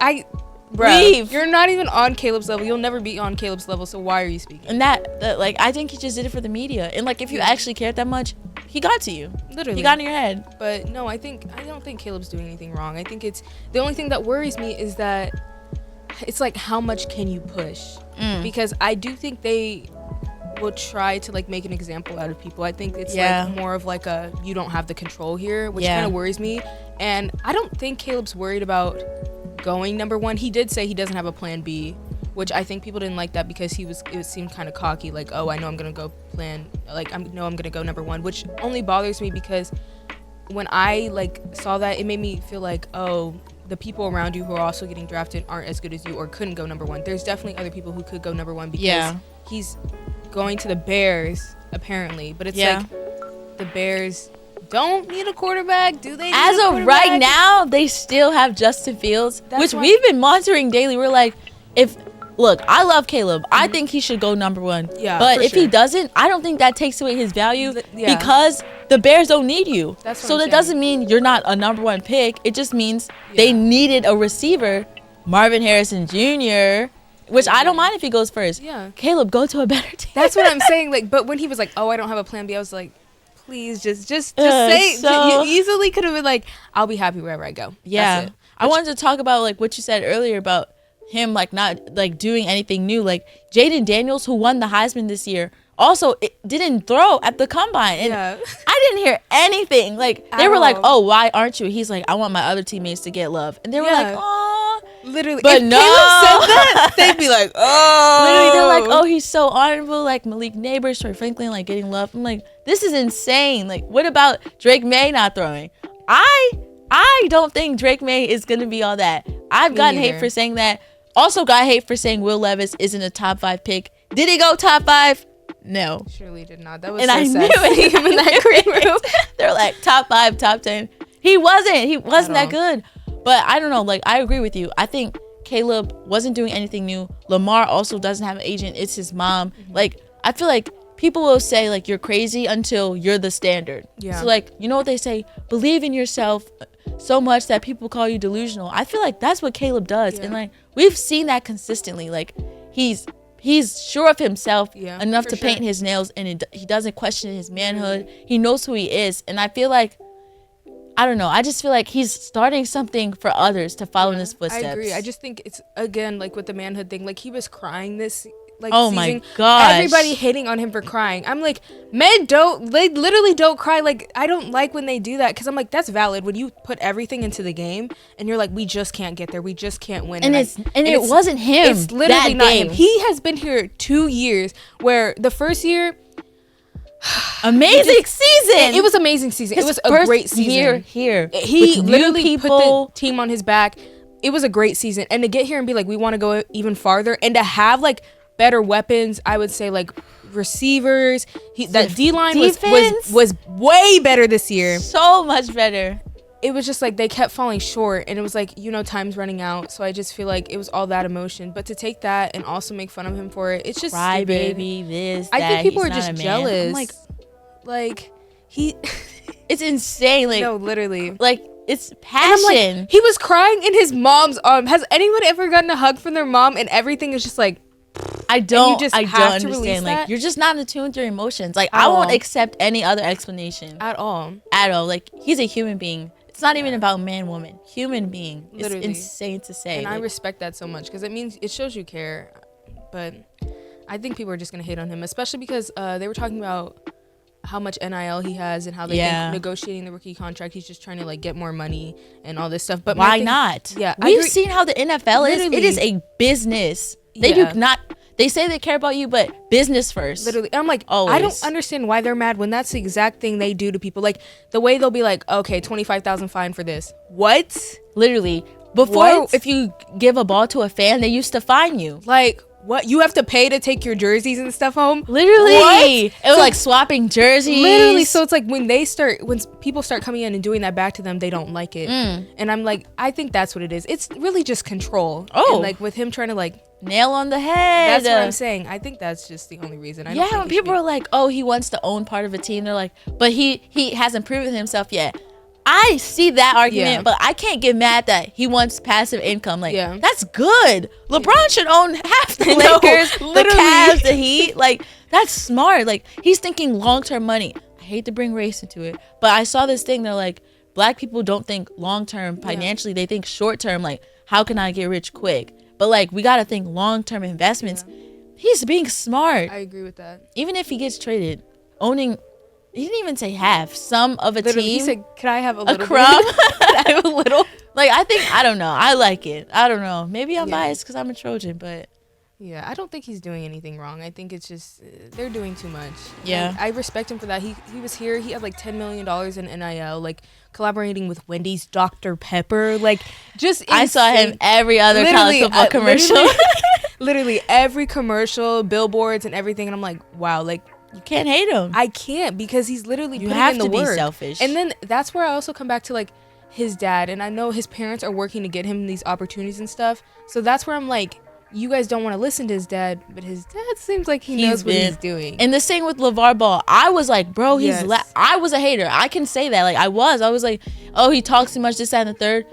Leave. You're not even on Caleb's level. You'll never be on Caleb's level. So why are you speaking? And that like I think he just did it for the media. And like if you actually cared that much, he got to you. Literally. He got in your head. But no, I don't think Caleb's doing anything wrong. I think it's the only thing that worries me is that it's like how much can you push? Because I do think they will try to like make an example out of people. I think it's like more of like a you don't have the control here, which kind of worries me. And I don't think Caleb's worried about going number 1. He did say he doesn't have a plan B, which I think people didn't like that because it seemed kind of cocky, like, oh, I know I'm gonna go I'm gonna go number 1, which only bothers me because when I like saw that, it made me feel like, oh, the people around you who are also getting drafted aren't as good as you or couldn't go number 1. There's definitely other people who could go number 1 because he's going to the Bears apparently, but it's like the Bears don't need a quarterback, do they? As of right now, they still have Justin Fields, which we've been monitoring daily. We're like, look, I love Caleb. I think he should go number 1. Yeah, but if he doesn't, I don't think that takes away his value because the Bears don't need you. So that doesn't mean you're not a number 1 pick. It just means they needed a receiver, Marvin Harrison Jr., which I don't mind if he goes first. Yeah. Caleb, go to a better team. That's what I'm saying. Like, but when he was like, oh, I don't have a plan B, I was like, please just say. So, you easily could have been like, I'll be happy wherever I go. Yeah. That's it. I wanted to talk about like what you said earlier about him like not like doing anything new. Like Jaden Daniels, who won the Heisman this year, also didn't throw at the combine. And I didn't hear anything. Like they were like, oh, why aren't you? He's like, I want my other teammates to get love. And they were like, oh. Literally. But if no. Caleb said that, they'd be like, oh. Literally, they're like, oh, he's so honorable. Like Malik Neighbors, Troy Franklin, like getting love. I'm like, this is insane. Like, what about Drake May not throwing? I don't think Drake May is going to be all that. I've gotten hate for saying that. Also got hate for saying Will Levis isn't a top 5 pick. Did he go top 5? No. Surely did not. That was And so I sad knew it. seeing him in that green room. They're like top 5, top 10. He wasn't that good. But I don't know. Like, I agree with you. I think Caleb wasn't doing anything new. Lamar also doesn't have an agent. It's his mom. Like, I feel like people will say, like, you're crazy until you're the standard. Yeah. So, like, you know what they say? Believe in yourself so much that people call you delusional. I feel like that's what Caleb does. Yeah. And, like, we've seen that consistently. Like, he's sure of himself enough to paint his nails, and he doesn't question his manhood. He knows who he is. And I feel like, I don't know. I just feel like he's starting something for others to follow in his footsteps. I agree. I just think it's, again, like with the manhood thing, like he was crying this oh season. My gosh. Everybody hating on him for crying. I'm like, men they literally don't cry. Like, I don't like when they do that because I'm like, that's valid when you put everything into the game and you're like, we just can't get there. We just can't win. And it wasn't him. It's literally that not game. him. He has been here 2 years where the first year, amazing season. It was amazing season. It was a great season. Year here. He literally put the team on his back. It was a great season. And to get here and be like, we want to go even farther, and to have like better weapons, I would say like receivers. That D-line was way better this year. So much better. It was just like they kept falling short, and it was like, time's running out. So I just feel like it was all that emotion. But to take that and also make fun of him for it, it's just cry stupid. baby this. I think people are just jealous. I'm like he it's insane. Like, no, literally. Like, it's passion. Like, he was crying in his mom's arm. Has anyone ever gotten a hug from their mom and everything is just like, I don't to understand. Like, you're just not in tune with your emotions. Like, I won't accept any other explanation at all. Like, he's a human being. It's not even about man, woman, human being. It's Literally. insane to say. And I Like, respect that so much because it means it shows you care. But I think people are just gonna hate on him, especially because they were talking about how much NIL he has and how they Yeah. think negotiating the rookie contract, he's just trying to like get more money and all this stuff. But why not? Yeah, I we've agree. seen how the NFL is. It Literally. is a business. They Yeah. do not. They say they care about you, but business first. Literally, I'm like, I Always. don't understand why they're mad when that's the exact thing they do to people. Like the way they'll be like, okay, 25,000 fine for this. What? Literally, before What? if you give a ball to a fan, they used to fine you. Like what? You have to pay to take your jerseys and stuff home? Literally, What? it was So- like swapping jerseys. Literally, so it's like when people start coming in and doing that back to them, they don't like it. And I'm like, I think that's what it is. It's really just control. Oh. And like with him trying to like, nail on the head. that's what I'm saying. I think that's just the only reason. I don't Yeah, think when he should people are like, "Oh, he wants to own part of a team," they're like, "But he hasn't proven himself yet." I see that argument, Yeah. but I can't get mad that he wants passive income. Like, Yeah. that's good. LeBron should own half the No, Lakers, the literally. Cavs, the Heat. Like, that's smart. Like, he's thinking long-term money. I hate to bring race into it, but I saw this thing. They're like, black people don't think long-term financially. They think short-term. Like, how can I get rich quick? But like, we gotta think long-term investments. He's being smart. I agree with that. Even if he gets traded, owning, he didn't even say half, some of a Literally, team, he said, "Can I have a a little crumb. bit? Can I have a little?" Like, I don't know. I like it. I don't know. Maybe I'm Yeah. biased because I'm a Trojan, but Yeah, I don't think he's doing anything wrong. I think it's just they're doing too much. Yeah. And I respect him for that. He was here. He had like $10 million in NIL, like collaborating with Wendy's Dr. Pepper. Like just I saw him insane. every other college football commercial. Literally every commercial, billboards and everything. And I'm like, wow, like You can't hate him. I can't because he's literally You putting have in the to be work. selfish. And then that's where I also come back to like his dad. And I know his parents are working to get him these opportunities and stuff. So that's where I'm like, you guys don't want to listen to his dad, but his dad seems like he knows what he's doing. And the same with LeVar Ball. I was like, bro, he's Yes. I was a hater. I can say that. Like, I was like, oh, he talks too much, this, that, and the third.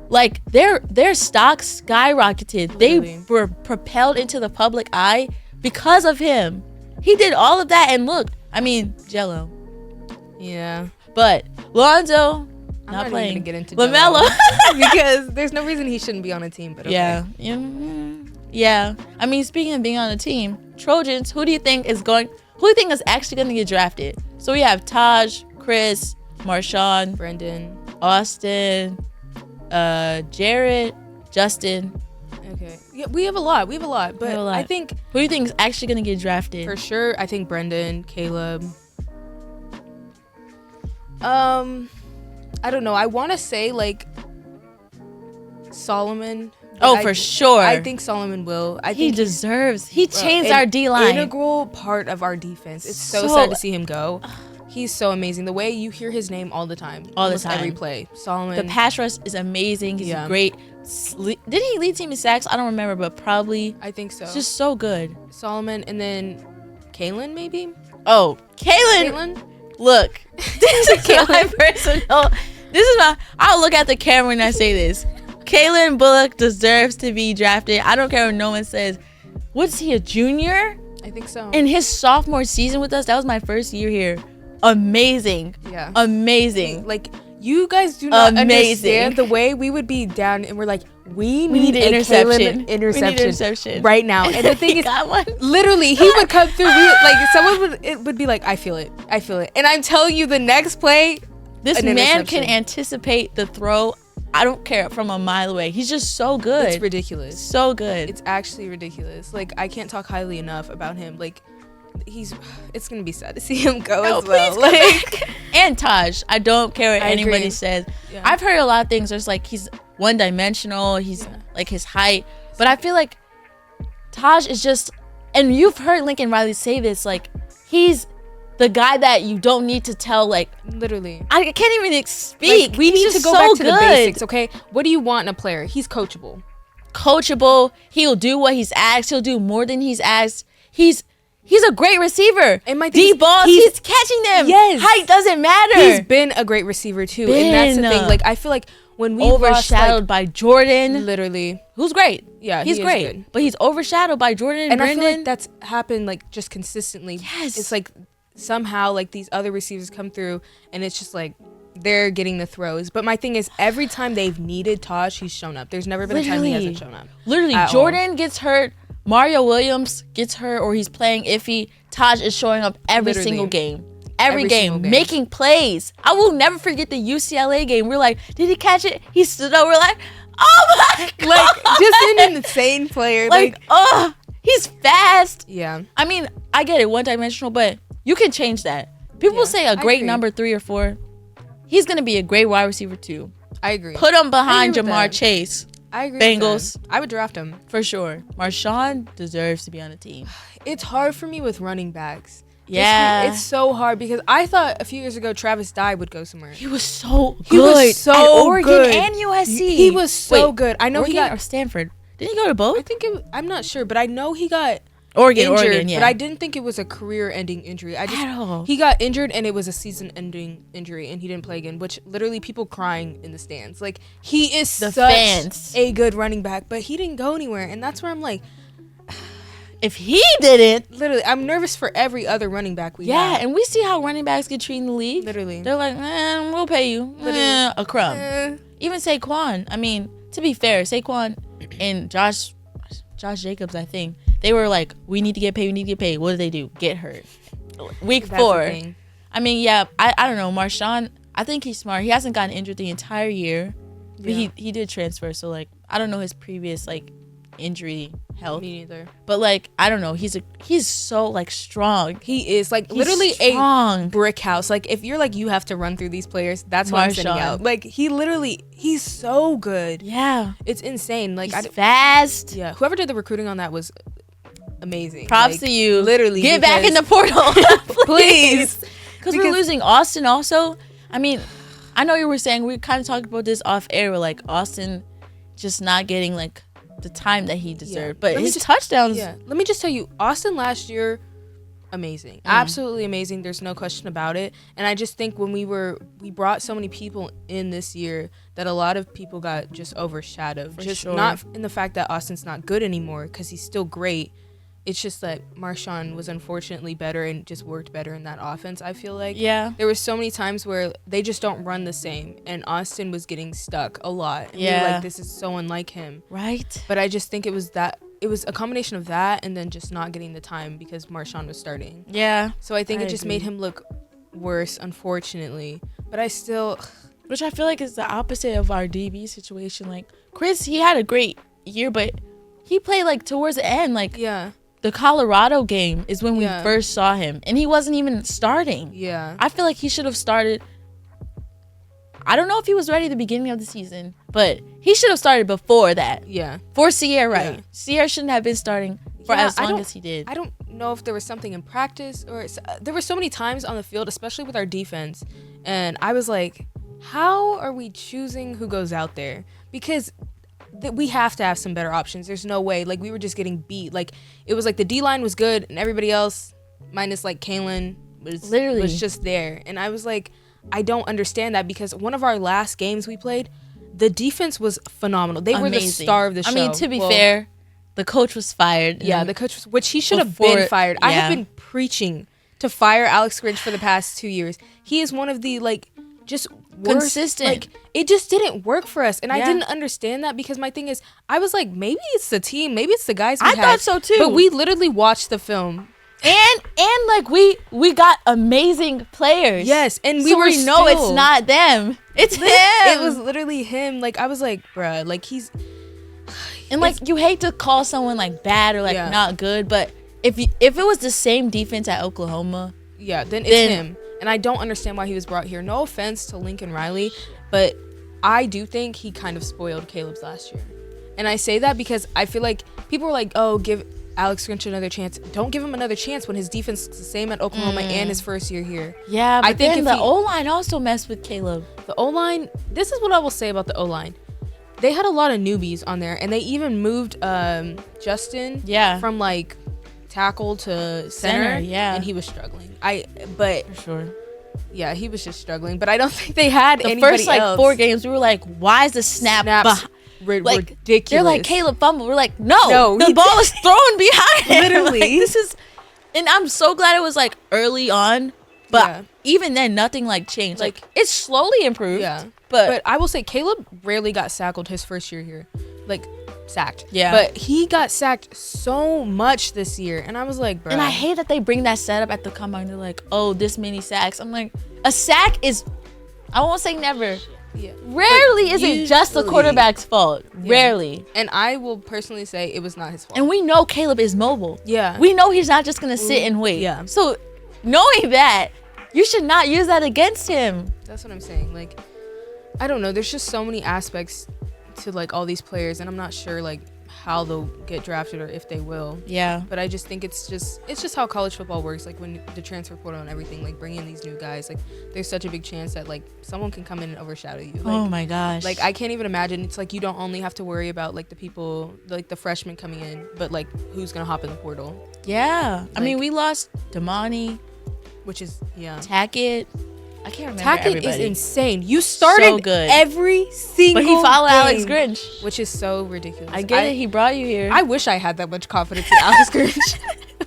Like, their stocks skyrocketed. Literally. They were propelled into the public eye because of him. He did all of that, and look, I mean, Jello. Yeah. But Lonzo, I'm not not playing. even gonna get into LaMelo. because there's no reason he shouldn't be on a team. But okay. Yeah. I mean, speaking of being on a team, Trojans, who do you think is actually going to get drafted? So we have Taj, Chris, Marshawn, Brendan. Austin, Jarrett, Justin. Okay. Yeah, we have a lot. But have a lot. I think Who do you think is actually going to get drafted? for sure, I think Brendan, Caleb. I don't know. I want to say like Solomon. but Oh, I- for sure. I think Solomon will. I he think deserves. He changed an our D line. Integral part of our defense. It's so So- sad to see him go. He's so amazing. The way you hear his name all the time. All the almost every time. play. Solomon. The pass rush is amazing. He's Yeah. great. Didn't he lead team in sacks? I don't remember, but probably. I think so. It's just so good. Solomon and then Kalen maybe. Oh, Kalen. Kalen. Look, this is my personal. This is my. I'll look at the camera when I say this. Kalen Bullock deserves to be drafted. I don't care what no one says. Was he a junior? I think so. In his sophomore season with us, that was my first year here. Amazing. Yeah. Amazing. Like you guys do not Amazing. understand the way we would be down and we're like, we need an a interception. Kalen We need interception, interception. right now. And the thing He is, got one. literally, he would come through. Like someone would be like, I feel it. And I'm telling you, the next play, This an man can interception. anticipate the throw. I don't care, from a mile away. He's just so good. it's ridiculous. So good. It's actually ridiculous. Like I can't talk highly enough about him. Like it's gonna be sad to see him go No, as well. please come Like back. And Taj, I don't care what I anybody agree. says. Yeah. I've heard a lot of things. There's like he's one dimensional. He's Yeah. like his height, but I feel like Taj is just. And you've heard Lincoln Riley say this. Like he's the guy that you don't need to tell. Like literally. I can't even speak. Like, we He's need to just go so back to good. the basics, okay? What do you want in a player? He's coachable. Coachable. He'll do what he's asked. He'll do more than he's asked. He's a great receiver. And my thing Deep is, balls, he's catching them. Yes. Height doesn't matter. He's been a great receiver too, and that's the Been. thing. Like I feel like when we overshadowed by Jordan, literally, who's great. yeah, He's he is great, good. but he's overshadowed by Jordan and And I Brendan. feel like that's happened like just consistently. Yes. It's like somehow like these other receivers come through, and it's just like they're getting the throws. But my thing is, every time they've needed Taj, he's shown up. There's never been a time he hasn't shown up. Literally, Jordan gets hurt, Mario Williams gets hurt, or he's playing iffy. Taj is showing up every single game. Every game, making plays. I will never forget the UCLA game. We're like, did he catch it? He stood up. We're like, oh my God. Like, just an insane player. Like, oh, he's fast. Yeah. I mean, I get it, one-dimensional, but you can change that. People say a great number 3 or 4. He's going to be a great wide receiver, too. I agree. Put him behind Jamar Chase. I agree. Bengals. I would draft him. For sure. Marshawn deserves to be on the team. It's hard for me with running backs. Yeah. It's so hard because I thought a few years ago Travis Dye would go somewhere. He was so good. He was so at Oregon good. And USC. He was so good. I know Oregon he got or Stanford. Did he go to both? I think I'm not sure, but I know he got Oregon, yeah. But I didn't think it was a career-ending injury. He got injured and it was a season-ending injury and he didn't play again, which literally people crying in the stands. Like, he is such a good running back, but he didn't go anywhere, and that's where I'm like, if he didn't, literally, I'm nervous for every other running back we have. Yeah, and we see how running backs get treated in the league. Literally, they're like, we'll pay you a crumb. Even Saquon. I mean, to be fair, Saquon and Josh Jacobs, I think they were like, we need to get paid. We need to get paid. What did they do? Get hurt. Week 4. I mean, yeah, I don't know. Marshawn, I think he's smart. He hasn't gotten injured the entire year, but he did transfer. So like, I don't know his previous like injury health. Me neither. But like, I don't know. He's so like strong. He is like literally a brick house. Like, if you're like, you have to run through these players, that's what I'm sending out. Like, he's so good. Yeah, it's insane. Like, he's fast. Yeah, whoever did the recruiting on that was amazing. Props to you. Literally, get back in the portal, please. Because we're losing Austin. Also, I mean, I know you were saying, we kind of talked about this off air. We're like, Austin just not getting like the time that he deserved, but his touchdowns. Yeah, let me just tell you, Austin last year, amazing, absolutely amazing. There's no question about it. And I just think when we brought so many people in this year that a lot of people got just overshadowed. Not in the fact that Austin's not good anymore, because he's still great. It's just that Marshawn was unfortunately better and just worked better in that offense, I feel like. Yeah. There were so many times where they just don't run the same, and Austin was getting stuck a lot. And we were like, this is so unlike him. Right. But I just think it was a combination of that and then just not getting the time because Marshawn was starting. Yeah. So I think it just made him look worse, unfortunately. But I still... Which I feel like is the opposite of our DB situation. Like, Chris, he had a great year, but he played like towards the end. Like, yeah. The Colorado game is when we first saw him, and he wasn't even starting. Yeah. I feel like he should have started. I don't know if he was ready at the beginning of the season, but he should have started before that. Yeah. For Sierra, right? Yeah. Sierra shouldn't have been starting for as long as he did. I don't know if there was something in practice or there were so many times on the field, especially with our defense, and I was like, how are we choosing who goes out there? Because we have to have some better options. There's no way. Like, we were just getting beat. Like, it was like the D-line was good and everybody else, minus like Kalen, was just there. And I was like, I don't understand that, because one of our last games we played, the defense was phenomenal. They were the star of the show. I mean, to be fair, the coach was fired. Yeah, the coach was, which he should have been fired. Yeah. I have been preaching to fire Alex Grinch for the past 2 years. He is one of the like just consistent. Like, it just didn't work for us, and I didn't understand that, because my thing is, I was like, maybe it's the team, maybe it's the guys. I thought so too, but we literally watched the film, and like we got amazing players. Yes, and we know it's not them, it's him. It was literally him. Like, I was like, bruh, like he's, and like, you hate to call someone like bad or like not good, but if it was the same defense at Oklahoma, then it's him. And I don't understand why he was brought here. No offense to Lincoln Riley, but I do think he kind of spoiled Caleb's last year. And I say that because I feel like people were like, oh, give Alex Grinch another chance. Don't give him another chance when his defense is the same at Oklahoma and his first year here. Yeah, but I think the O-line also messed with Caleb. The O-line, this is what I will say about the O-line. They had a lot of newbies on there, and they even moved Justin from like tackle to center, and he was struggling. For sure. Yeah, he was just struggling, but I don't think they had anybody else. The first 4 games, we were like, why is the snaps ridiculous? They're like, Caleb fumbled. We're like, no, the ball is thrown behind him. Literally. Like, this is, and I'm so glad it was like early on, but even then, nothing like changed. Like it's slowly improved. Yeah. But But I will say Caleb rarely got sackled his first year here. Like sacked. Yeah. But he got sacked so much this year. And I was like, bro. and I hate that they bring that setup at the combine. They're like, oh, this many sacks. I'm like, a sack is, I won't say never. Yeah. Rarely is it just the usually- quarterback's fault. Rarely. And I will personally say it was not his fault. And we know Caleb is mobile. Yeah. We know he's not just going to sit and wait. Yeah. So knowing that, you should not use that against him. That's what I'm saying. Like, I don't know. There's just so many aspects to like all these players, and I'm not sure like how they'll get drafted or if they will. Yeah. But I just think it's just how college football works. Like when the transfer portal and everything, like bringing in these new guys, like there's such a big chance that like someone can come in and overshadow you. Like, Oh my gosh. Like I can't even imagine. It's like you don't only have to worry about like the people, like the freshmen coming in, but like who's gonna hop in the portal, yeah. I mean, like- we lost Damani, which is Tackett. I can't remember Tackett everybody. is insane. You started So good. every single But he followed Alex game, Grinch. which is so ridiculous. I get it. He brought you here. I wish I had that much confidence in Alex Grinch,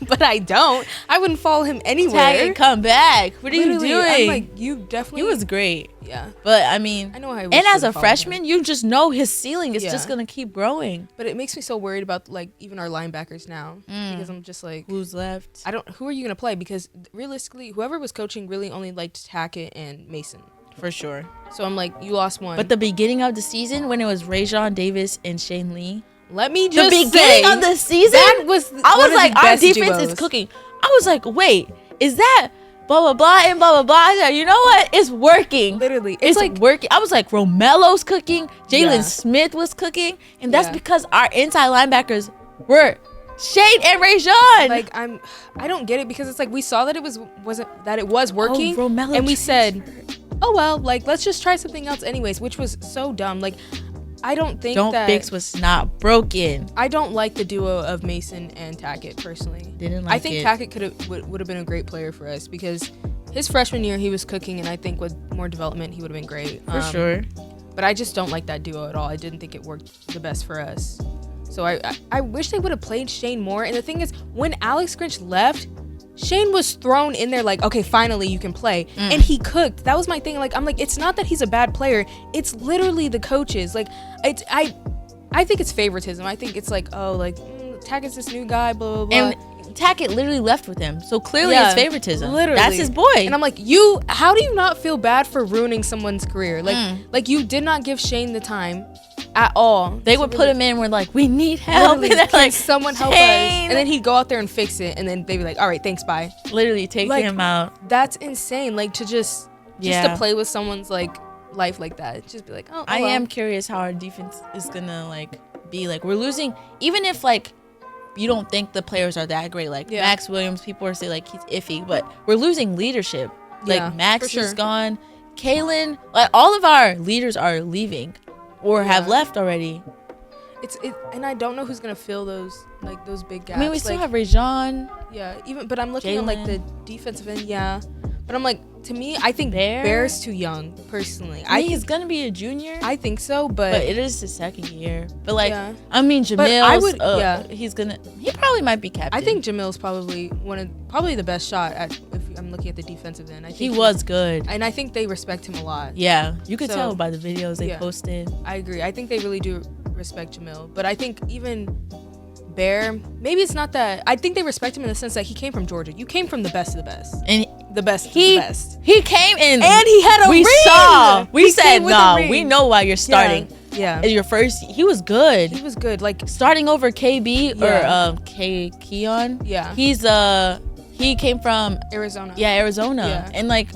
but I don't. I wouldn't follow him anywhere. Tackett, come back. What are Literally, you doing? I'm like, you definitely. He was great. Yeah, But I mean, I know how. I and wish as you a would follow freshman, him. you just know his ceiling is Yeah. just gonna keep growing. But it makes me so worried about like even our linebackers now because I'm just like, Who's left? I don't. Who are you gonna play? Because realistically, whoever was coaching really only liked Tackett and Mason. For sure. So I'm like, you lost one. But the beginning of the season, when it was Rajon Davis and Shane Lee, let me the just beginning say, of the season, that was. I was like, our defense is cooking. I was like, wait, is that blah blah blah and blah blah blah? I said, you know what? It's working. Literally, It's like working. I was like, Romelo's cooking. Jalen Yeah. Smith was cooking, and that's Yeah. because our inside linebackers were Shane and Rajon. like I don't get it because it's like we saw that it was working, Romello and we transferred. said, oh well, like let's just try something else anyways, which was so dumb. Like I don't think Don't that fix what's not broken. I don't like the duo of Mason and Tackett personally. Didn't like I think it. Tackett would have been a great player for us because his freshman year he was cooking, and I think with more development he would have been great For sure. But I just don't like that duo at all. I didn't think it worked the best for us. So I wish they would have played Shane more. And the thing is, when Alex Grinch left, Shane was thrown in there like, okay, finally you can play. And he cooked. That was my thing. Like, I'm like, it's not that he's a bad player. It's literally the coaches. Like, I think it's favoritism. I think it's like, oh, like, Tackett's this new guy, blah, blah, blah. And Tackett literally left with him, so clearly Yeah, it's favoritism. literally. That's his boy. And I'm like, how do you not feel bad for ruining someone's career? Like you did not give Shane the time at all. They would put him in. We're like, we need help. Literally, And they're can like, someone help us? Shane. And then he'd go out there and fix it, and then they'd be like, all right, thanks, bye. Literally take Like, him out. That's insane. Like to just Yeah. to play with someone's like life like that. Just be like, oh, I well. am curious how our defense is gonna like be. Like we're losing, even if like you don't think the players are that great. Like Yeah. Max Williams, people are saying like he's iffy, but we're losing leadership. Like Yeah, Max for is sure. gone, Kalen, like all of our leaders are leaving or have Yeah. left already. And I don't know who's gonna fill those big gaps. I mean, we still Like, have Rajon. yeah, even but I'm looking on like Jalen. the defensive end, yeah. But I'm like, to me, I think Bear? Bear's too young, personally. I mean, he's gonna be a junior. I think so, but it is his second year. But like, Yeah. I mean, I Jamil's, would- yeah. he probably might be captain. I think Jamil's probably probably the best shot at if I'm looking at the defensive end. I think he was good. and I think they respect him a lot. Yeah, you could So, tell by the videos they yeah. posted. I agree. I think they really do respect Jamil. But I think even Bear, maybe it's not that. I think they respect him in the sense that he came from Georgia. You came from the best of the best. And The best he of the best. he came in And he had a we ring. saw. We He said came with a no. ring. We know why you're starting. Yeah. As your first. He was good. He was good. Like, Starting over KB Yeah. or Keon. yeah. He came from Arizona. Arizona. Yeah. And like,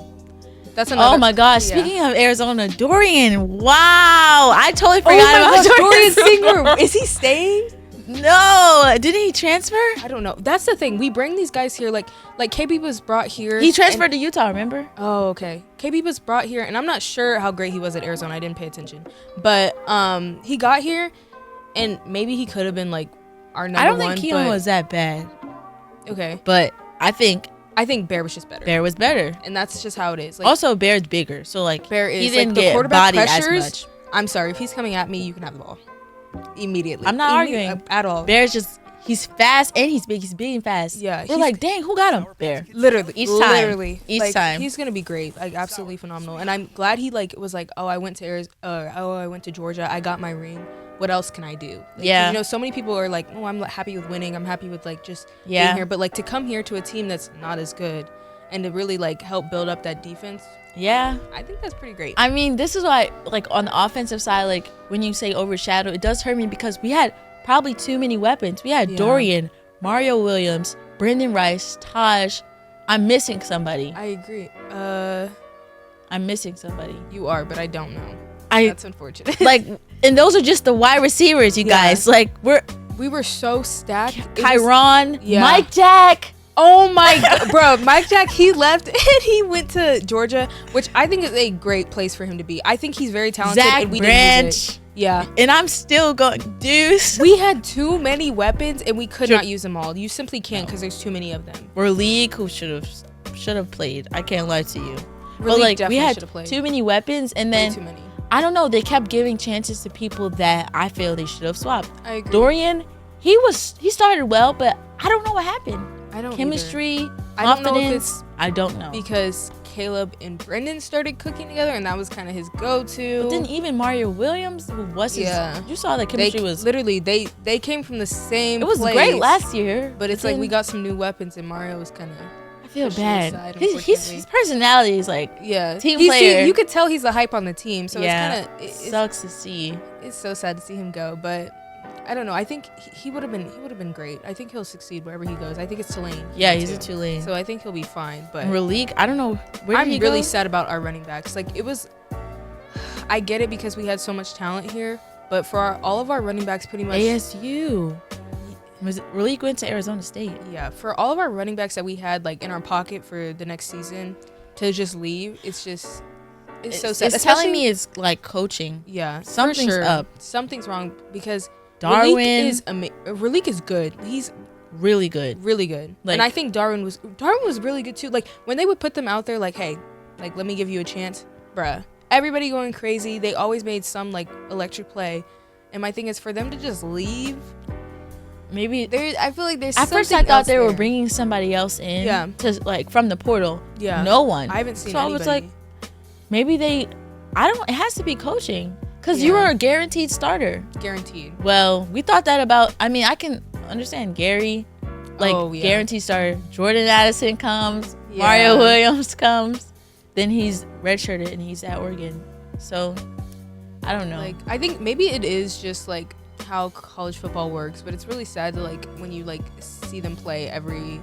That's another. oh my gosh, yeah. speaking of Arizona, Dorian, wow. I totally Oh forgot my about gosh, Dorian Dorian Singer. Is he staying? No, didn't he transfer? I don't know. That's the thing. We bring these guys here. Like KB was brought here. He transferred to Utah, remember? Oh, okay. KB was brought here, and I'm not sure how great he was at Arizona. I didn't pay attention, but he got here, and maybe he could have been like our number I don't one. think Keon but- was that bad, okay. but I think I think Bear was just better, Bear was better. and that's just how it is. Like, Also, Bear's bigger, so like Bear he is didn't like the get quarterback bodied as pressures. much. I'm sorry if he's coming at me, you can have the ball immediately. I'm not arguing. at all. Bear's just He's fast and he's big. He's big and fast. Yeah, we're like, dang, who got him? Bear. Literally, Each time. literally, Each like, time. he's gonna be great, like absolutely phenomenal. And I'm glad he like was like, oh, I went to I went to Georgia. I got my ring. What else can I do? Like, Yeah. you know, so many people are like, oh, I'm happy with winning. I'm happy with like just Yeah. being here. But like to come here to a team that's not as good and to really like help build up that defense, Yeah. I think that's pretty great. I mean, this is why, like, on the offensive side, like, when you say overshadow, it does hurt me because we had probably too many weapons. We had Yeah. Dorian, Mario Williams, Brendan Rice, Taj. I'm missing somebody. I agree. I'm missing somebody. You are, but I don't know. I That's unfortunate. like, and those are just the wide receivers, you Yeah. guys. Like, we're we were so stacked. It was- Kyron, Yeah. Mike Jack. Oh my god, bro, Mike Jack, he left and he went to Georgia, which I think is a great place for him to be. I think he's very talented Zach and we didn't use Branch. it. Yeah. And I'm still going, deuce. We had too many weapons and we could not use them all. You simply can't because there's too many of them. League, who should have played. I can't lie to you. But Raleigh like, we definitely had should've played. too many weapons, and Way then too many. I don't know. They kept giving chances to people that I feel they should have swapped. I agree. Dorian, he started well, but I don't know what happened. I don't Chemistry, I don't know if confidence. I don't know. because Caleb and Brendan started cooking together and that was kind of his go-to. But then even Mario Williams, who was his, Yeah. you saw that they chemistry was. literally they came from the same It was place, great last year, but it's like then we got some new weapons and Mario was kind of I feel pushed to the bad. side, His unfortunately. personality is like team player. you could tell he's the hype on the team, so yeah, it's kind of sucks to see. it's so sad to see him go, but I don't know. I think he would have been great. I think he'll succeed wherever he goes. I think it's Tulane. Yeah, too. he's a Tulane. So I think he'll be fine. But League, I don't know where did I'm he really go? sad about our running backs. Like it was, I get it because we had so much talent here, but for all of our running backs, pretty much ASU. Was League went to Arizona State? yeah, for all of our running backs that we had like in our pocket for the next season to just leave, it's so sad. It's telling Especially- me it's like coaching. yeah, for something's sure. up. Something's wrong because Darwin Raleek is good. He's really good. really good. Like- And I think Darwin was really good too. Like when they would put them out there like, hey, like let me give you a chance, bruh. Everybody going crazy. They always made some like electric play. And my thing is for them to just leave. Maybe I feel like there's at first I something thought else they were there. bringing somebody else in. Yeah. To like from the portal. Yeah. No one. I haven't seen So I anybody. was like, maybe they. I don't. It has to be coaching because you Yeah. were a guaranteed starter. guaranteed. Well, we thought that about. I mean, I can understand Gary, like Oh, yeah. guaranteed starter. Jordan Addison comes. Yeah. Mario Williams comes. Then he's redshirted and he's at Oregon. So I don't know. Like I think maybe it is just like how college football works, but it's really sad to like when you like see them play every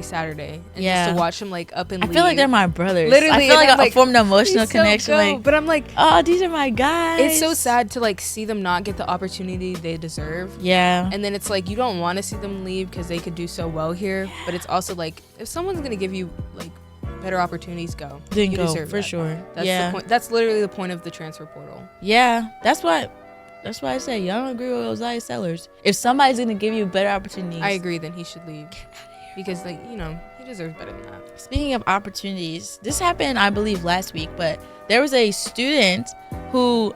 Saturday and Yeah. just to watch them like up and I feel like they're my brothers. Literally, I feel and like I'm I like, formed an emotional He's so connection. dope, Like, but I'm like, oh, these are my guys. it's so sad to like see them not get the opportunity they deserve. Yeah. And then it's like you don't want to see them leave because they could do so well here. But it's also like if someone's gonna give you like better opportunities, go. Then You go deserve for that. sure. That's yeah. the point. That's literally the point of the transfer portal. Yeah. That's why I say y'all don't agree with Ozzie Sellers. If somebody's gonna give you better opportunities, I agree. Then he should leave because like he deserves better than that. Speaking of opportunities, this happened, I believe, last week, but there was a student who,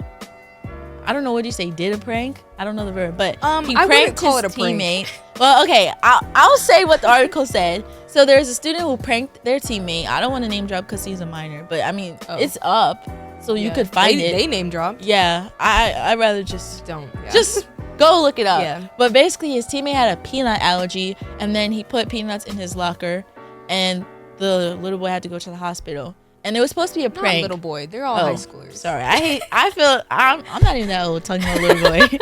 I don't know what you say, did a prank. I don't know the verb, but he I wouldn't pranked call his it a prank. teammate. Well, okay, I'll say what the article said. So there's a student who pranked their teammate. I don't want to name drop because he's a minor, but I mean, Oh. it's up, so you Yeah. could find it. They name dropped. Yeah, I'd rather just Don't. Yeah. just go look it up. Yeah. But basically, his teammate had a peanut allergy, and then he put peanuts in his locker, and the little boy had to go to the hospital. And it was supposed to be a Not prank. little boy. They're all high schoolers. Sorry, I'm not even that old talking about little boy.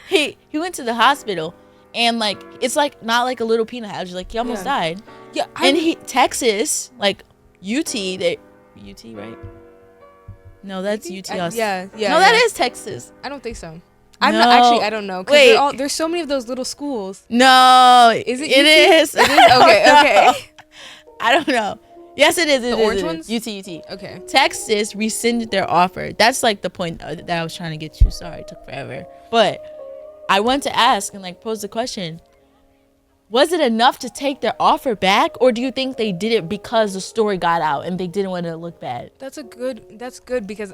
he went to the hospital, and like it's like not like a little peanut allergy. Like he almost Yeah. died. Yeah. And Texas, like UT, UT, right? No, that's UT. Yeah. Austin. Yeah. No, that is Texas. I don't think so. I'm No. not actually. I don't know. 'Cause Wait. there's so many of those little schools. No, Is it It UT? is. It is? Okay, okay. I don't know. Yes, it is. The orange ones? UT. Okay. Texas rescinded their offer. That's like the point that I was trying to get to. Sorry, it took forever. But I went to ask and like pose the question: was it enough to take their offer back, or do you think they did it because the story got out and they didn't want to look bad? That's good because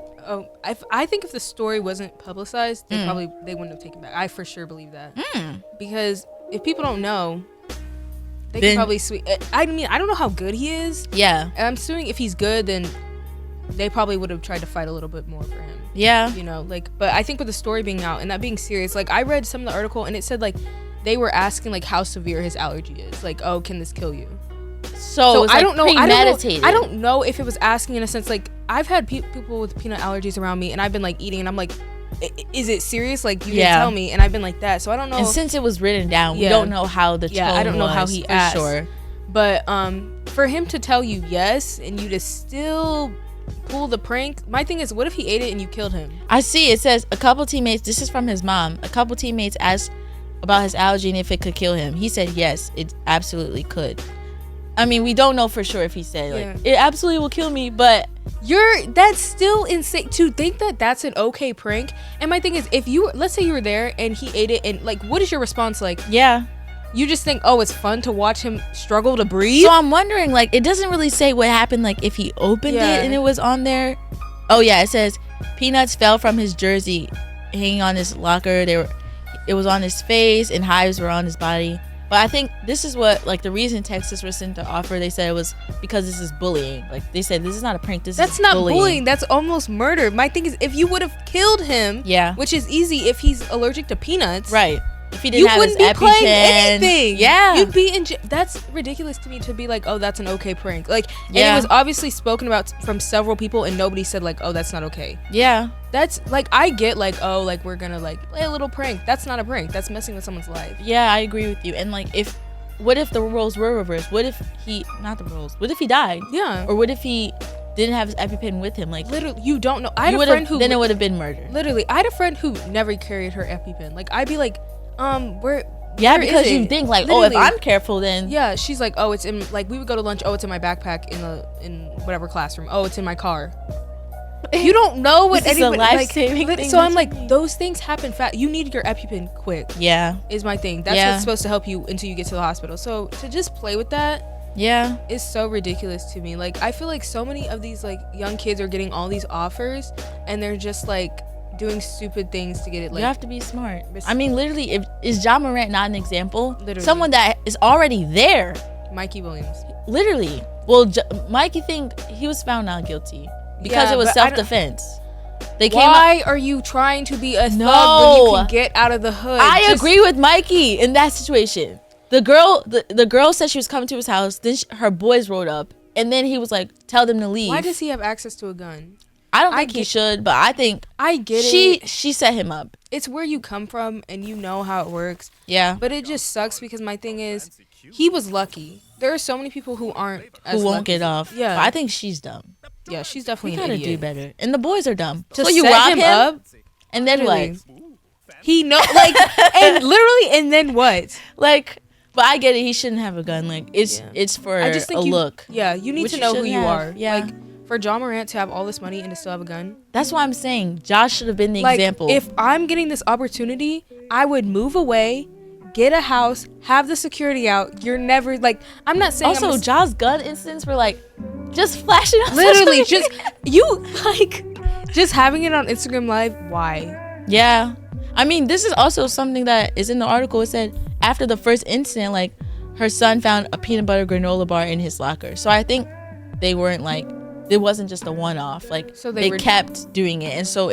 I think if the story wasn't publicized, they wouldn't have taken back. I for sure believe that. Because if people don't know, they can probably I mean, I don't know how good he is. Yeah. And I'm assuming if he's good, then they probably would have tried to fight a little bit more for him. Yeah. You know, like, but I think with the story being out and that being serious, like I read some of the article and it said like they were asking like how severe his allergy is. Like, oh, can this kill you? So it was, I don't know. I don't know if it was asking in a sense like I've had people with peanut allergies around me and I've been like eating and I'm like, is it serious? Like you didn't tell me, and I've been like that. So I don't know. And since it was written down, we don't know how the tone I don't know how he asked. Sure. But for him to tell you yes and you to still pull the prank, my thing is, what if he ate it and you killed him? I see. It says a couple teammates. This is from his mom. A couple teammates asked about his allergy and if it could kill him. He said yes, it absolutely could. I mean, we don't know for sure if he said like it absolutely will kill me, but that's still insane to think that that's an okay prank. And my thing is, if you, let's say you were there and he ate it, and like, what is your response like? Yeah. You just think, oh, it's fun to watch him struggle to breathe. So I'm wondering, like, it doesn't really say what happened, like if he opened it and it was on there. Oh yeah, it says peanuts fell from his jersey, hanging on his locker. It was on his face and hives were on his body. But I think this is what, like, the reason Texas was sent the offer, they said it was because this is bullying. Like, they said this is not a prank, that's not bullying. That's almost murder. My thing is, if you would have killed him, which is easy if he's allergic to peanuts, right? If he didn't have his EpiPen, you wouldn't be playing anything. Yeah, you'd be in. That's ridiculous to me to be like, oh, that's an okay prank. Like, and it was obviously spoken about from several people, and nobody said like, oh, that's not okay. Yeah, that's like, I get like, oh, like we're gonna like play a little prank. That's not a prank. That's messing with someone's life. Yeah, I agree with you. And like, what if the roles were reversed? What if what if he died? Yeah. Or what if he didn't have his EpiPen with him? Like, literally, you don't know. I had a friend who then it would have been murder. Literally, I had a friend who never carried her EpiPen. Like, I'd be like, where? Yeah, because you think like, literally, oh, if I'm careful, then she's like, oh, it's in, like, we would go to lunch, oh, it's in my backpack in whatever classroom, oh, it's in my car. You don't know what anybody like. Thing so I'm like, those things happen fast. You need your EpiPen quick. Yeah, is my thing. That's what's supposed to help you until you get to the hospital. So to just play with that, is so ridiculous to me. Like, I feel like so many of these like young kids are getting all these offers, and they're just like doing stupid things to get it. Like, you have to be smart. I mean, literally, is Ja Morant not an example? Literally, someone that is already there. Mikey Williams. Literally. Well, Mikey he was found not guilty because it was self-defense. Why are you trying to be a thug when you can get out of the hood? I agree with Mikey in that situation. The girl said she was coming to his house. Then her boys rolled up, and then he was like, "Tell them to leave." Why does he have access to a gun? I don't think he should, but I think I get it. She set him up. It's where you come from and you know how it works. Yeah. But it just sucks because my thing is, he was lucky. There are so many people who aren't who won't get off. Yeah. But I think she's dumb. Yeah, she's definitely an idiot. You gotta do better. And the boys are dumb. So you rob him up, and then what? He like, and then what? Like, but I get it. He shouldn't have a gun. Like, it's for a look. Yeah, you need to know who you are. Yeah. Like, for Ja Morant to have all this money and to still have a gun. That's why I'm saying Josh should have been the example. If I'm getting this opportunity, I would move away, get a house, have the security out. You're never like, I'm not saying. Also, Ja's gun incidents were like just flashing on literally just just having it on Instagram Live. Why? Yeah. I mean, this is also something that is in the article. It said after the first incident, like, her son found a peanut butter granola bar in his locker. So I think they weren't like, it wasn't just a one-off. Like, so they kept doing it. And so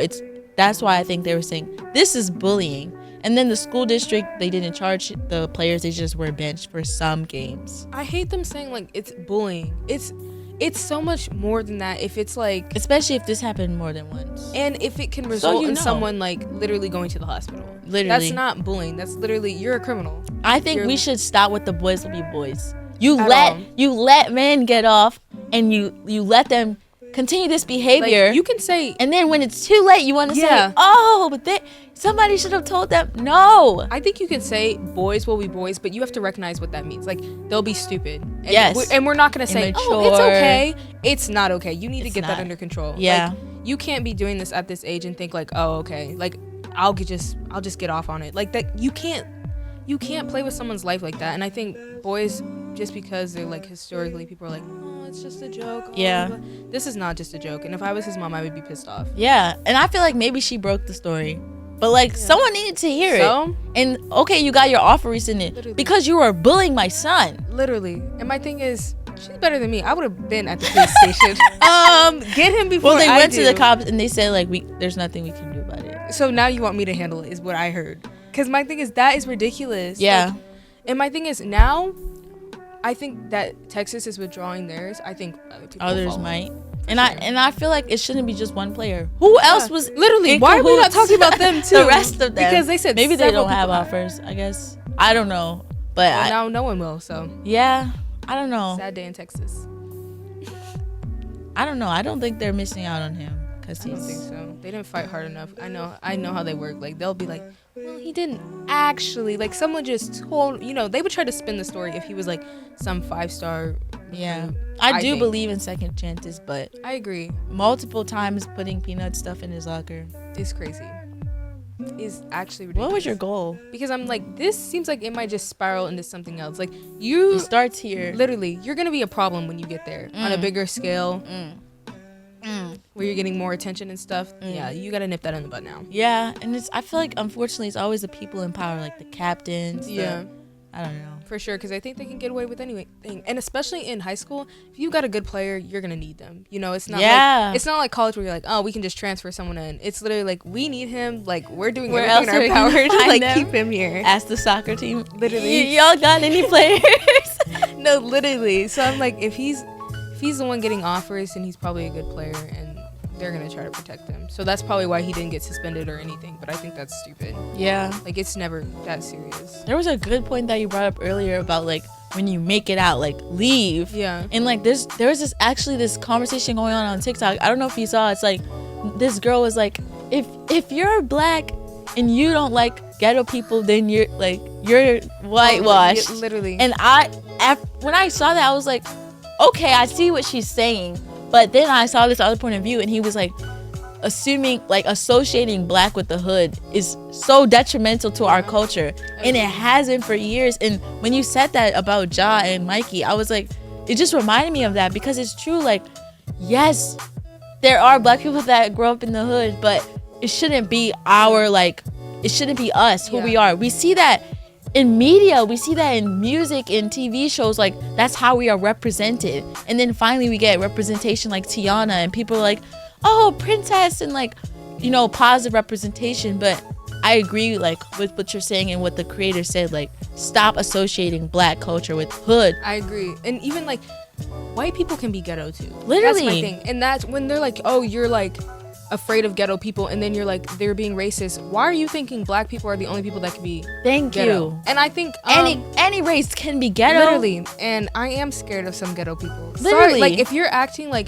that's why I think they were saying this is bullying. And then the school district, they didn't charge the players. They just were benched for some games. I hate them saying like it's bullying. It's so much more than that. If it's like, especially if this happened more than once, and if it can result in someone like literally going to the hospital. Literally, that's not bullying. That's literally, you're a criminal. I think we should stop with the boys will be boys. You let men get off, and you let them continue this behavior. Like, you can say, and then when it's too late, you want to say, oh, but somebody should have told them. No, I think you can say boys will be boys, but you have to recognize what that means. Like, they'll be stupid. And yes, and we're not gonna say, immature. Oh, it's okay. It's not okay. You need to get that under control. Yeah, like, you can't be doing this at this age and think like, oh, okay, like I'll just get off on it. Like that, you can't. you can't play with someone's life like that. And I think boys, just because they're like historically, people are like, oh, it's just a joke. Oh, Yeah. blah, blah. This is not just a joke. And if I was his mom, I would be pissed off. Yeah, and I feel like maybe she broke the story, but like someone needed to hear So? it. And okay, you got your off rescinded Literally. because you were bullying my son. Literally. And my thing is, she's better than me. I would have been at the police station. Get him before Well, they I went to the do. cops and they said like there's nothing we can do about it. So now you want me to handle it, is what I heard. Because my thing is, that is ridiculous. Yeah. Like, and my thing is, now, I think that Texas is withdrawing theirs. I think other people will Others follow. might. And I feel like it shouldn't be just one player. Who else was Literally, in why are we not cahoots? talking about them too? The rest of them. Because they said maybe they several don't have people- offers. I guess I don't know, but Well, now no one will. So yeah, I don't know. sad day in Texas. I don't know. I don't think they're missing out on him because I don't think he's. so. They didn't fight hard enough. I know how they work. Like they'll be like, well, he didn't actually. Like someone just told. They would try to spin the story if he was like some 5-star. Yeah, I do think. believe in second chances, but I agree. multiple times putting peanut stuff in his locker. It's crazy. Is actually ridiculous. What was your goal? Because I'm like, this seems like it might just spiral into something else. Like It you starts here. literally, you're gonna be a problem when you get there on a bigger scale, where you're getting more attention and stuff. Yeah, you gotta nip that in the bud now. Yeah, and I feel like unfortunately it's always the people in power, like the captains. Yeah. I don't know. For sure, because I think they can get away with anything, and especially in high school, if you've got a good player, you're gonna need them. It's not Yeah. like it's not like college where you're like, oh, we can just transfer someone in. It's literally like we need him. Like we're doing Where everything in else our are we power gonna to like find them? keep him here. Ask the soccer team. Literally. Y'all got any players? No, literally. So I'm like, if he's the one getting offers, then he's probably a good player, and they're gonna try to protect him. So that's probably why he didn't get suspended or anything. But I think that's stupid. Yeah. Like it's never that serious. There was a good point that you brought up earlier about like when you make it out, like leave. Yeah. And like there was this conversation going on TikTok. I don't know if you saw. It's like this girl was like, if you're black and you don't like ghetto people, then you're whitewashed. Literally. And when I saw that, I was like, okay, I see what she's saying. But then I saw this other point of view, and he was like, associating black with the hood is so detrimental to our culture, and it has been for years. And when you said that about Ja and Mikey, I was like, it just reminded me of that, because it's true. Like, yes, there are black people that grow up in the hood, but it shouldn't be it shouldn't be us who we are. We see that in media, we see that in music, in TV shows. Like, that's how we are represented. And then finally we get representation like Tiana, and people are like, oh, princess, and like, positive representation. But I agree like with what you're saying and what the creator said, like, stop associating black culture with hood. I agree. And even like white people can be ghetto too. Literally. That's my thing. And that's when they're like, oh, you're like afraid of ghetto people, and then you're like, they're being racist. Why are you thinking black people are the only people that can be Thank ghetto? you. And I think Any race can be ghetto. literally, and I am scared of some ghetto people. Sorry, Literally. like if you're acting like,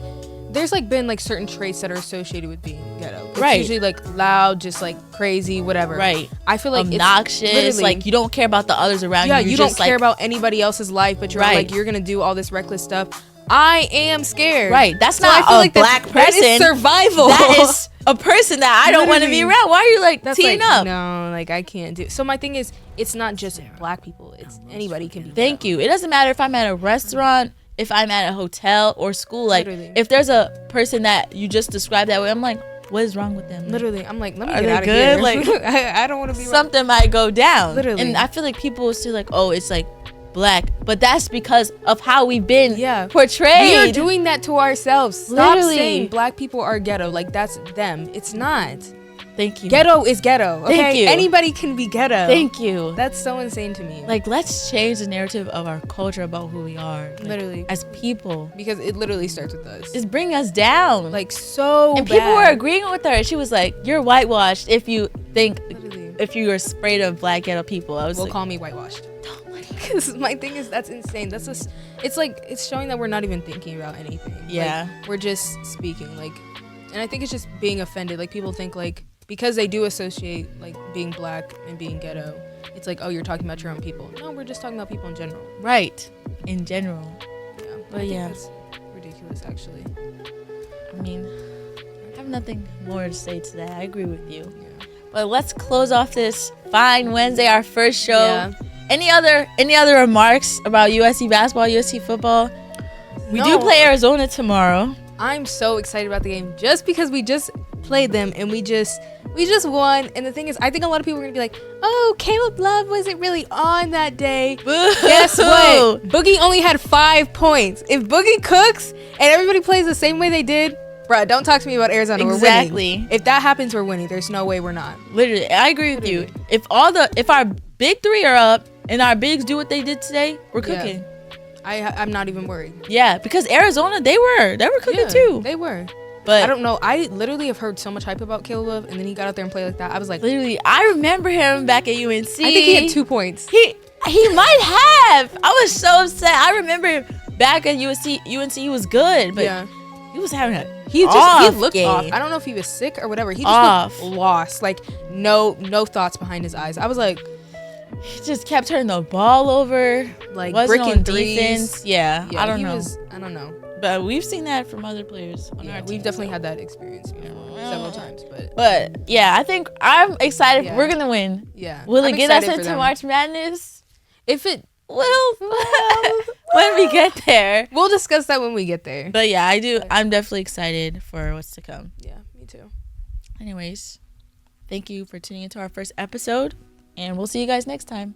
there's like been like certain traits that are associated with being ghetto. It's Right. usually like loud, just like crazy, whatever. Right. I feel like Obnoxious. It's literally, Like, you don't care about the others around yeah, you. you You're don't just, care like, about anybody else's life, but you're Right. like, you're gonna do all this reckless stuff. I am scared. Right. That's So I not feel a like black that is person. survival. That is a person that I don't want to be Literally. around. Why are you like That's teeing like, up? no, like I can't do. So my thing is, it's not just black people. It's anybody can be. Thank you. It doesn't matter if I'm at a restaurant, if I'm at a hotel or school. Like, Literally. if there's a person that you just described that way, I'm like, what is wrong with them? Like, Literally, I'm like, let me Are get they out of good? here. Like, I don't want to be. something might go down. Literally. And I feel like people will say like, oh, it's like black, but that's because of how we've been portrayed. We are doing that to ourselves. Stop Literally. saying black people are ghetto. Like that's them. It's not. Thank you. Ghetto is ghetto. Okay? Thank you. Anybody can be ghetto. Thank you. That's so insane to me. Like, let's change the narrative of our culture about who we are. Like, Literally. as people. Because it literally starts with us. It's bringing us down. Like so. And people were bad. agreeing with her. She was like, you're whitewashed if you think, Literally. if you are sprayed of black ghetto people. I was Will like, call me whitewashed. Because my thing is, that's insane. That's just, it's like, it's showing that we're not even thinking about anything. Yeah. Like, we're just speaking. Like, and I think it's just being offended. Like, people think, like, because they do associate, like, being black and being ghetto, it's like, oh, you're talking about your own people. No, we're just talking about people in general. right. In general. Yeah. But I think yeah. that's ridiculous, actually. I mean, I have nothing more to say to that. I agree with you. Yeah. But let's close off this fine Wednesday, our first show. Yeah. any other remarks about USC basketball, USC football? We do No. play Arizona tomorrow. I'm so excited about the game just because we just played them and we just won. And the thing is, I think a lot of people are gonna be like, "Oh, Caleb Love wasn't really on that day." Guess what? Boogie only had 5 points. If Boogie cooks and everybody plays the same way they did, bruh, don't talk to me about Arizona. Exactly. We're winning. If that happens, we're winning. There's no way we're not. Literally, I agree with you. If our big three are up and our bigs do what they did today, we're cooking. I'm not even worried. Yeah, because Arizona, they were cooking too. They were. But I don't know. I literally have heard so much hype about Caleb Love, and then he got out there and played like that. I was like, literally, I remember him back at UNC. I think he had 2 points. He might have. I was so upset. I remember him back at UNC, he was good, but he was having a he looked game. off. I don't know if he was sick or whatever. He just Off. looked lost. Like no thoughts behind his eyes. I was like, He just kept turning the ball over. like Wasn't bricking on threes. defense. Yeah, I don't know. I don't know. But we've seen that from other players on our We've team. definitely had that experience several times. But yeah, I think I'm excited. Yeah. We're gonna win. Yeah. Will I'm it get us excited for into them. March Madness? If it, Well, when we get there. we'll discuss that when we get there. But yeah, I do. I'm definitely excited for what's to come. Yeah, me too. Anyways, thank you for tuning into our first episode, and we'll see you guys next time.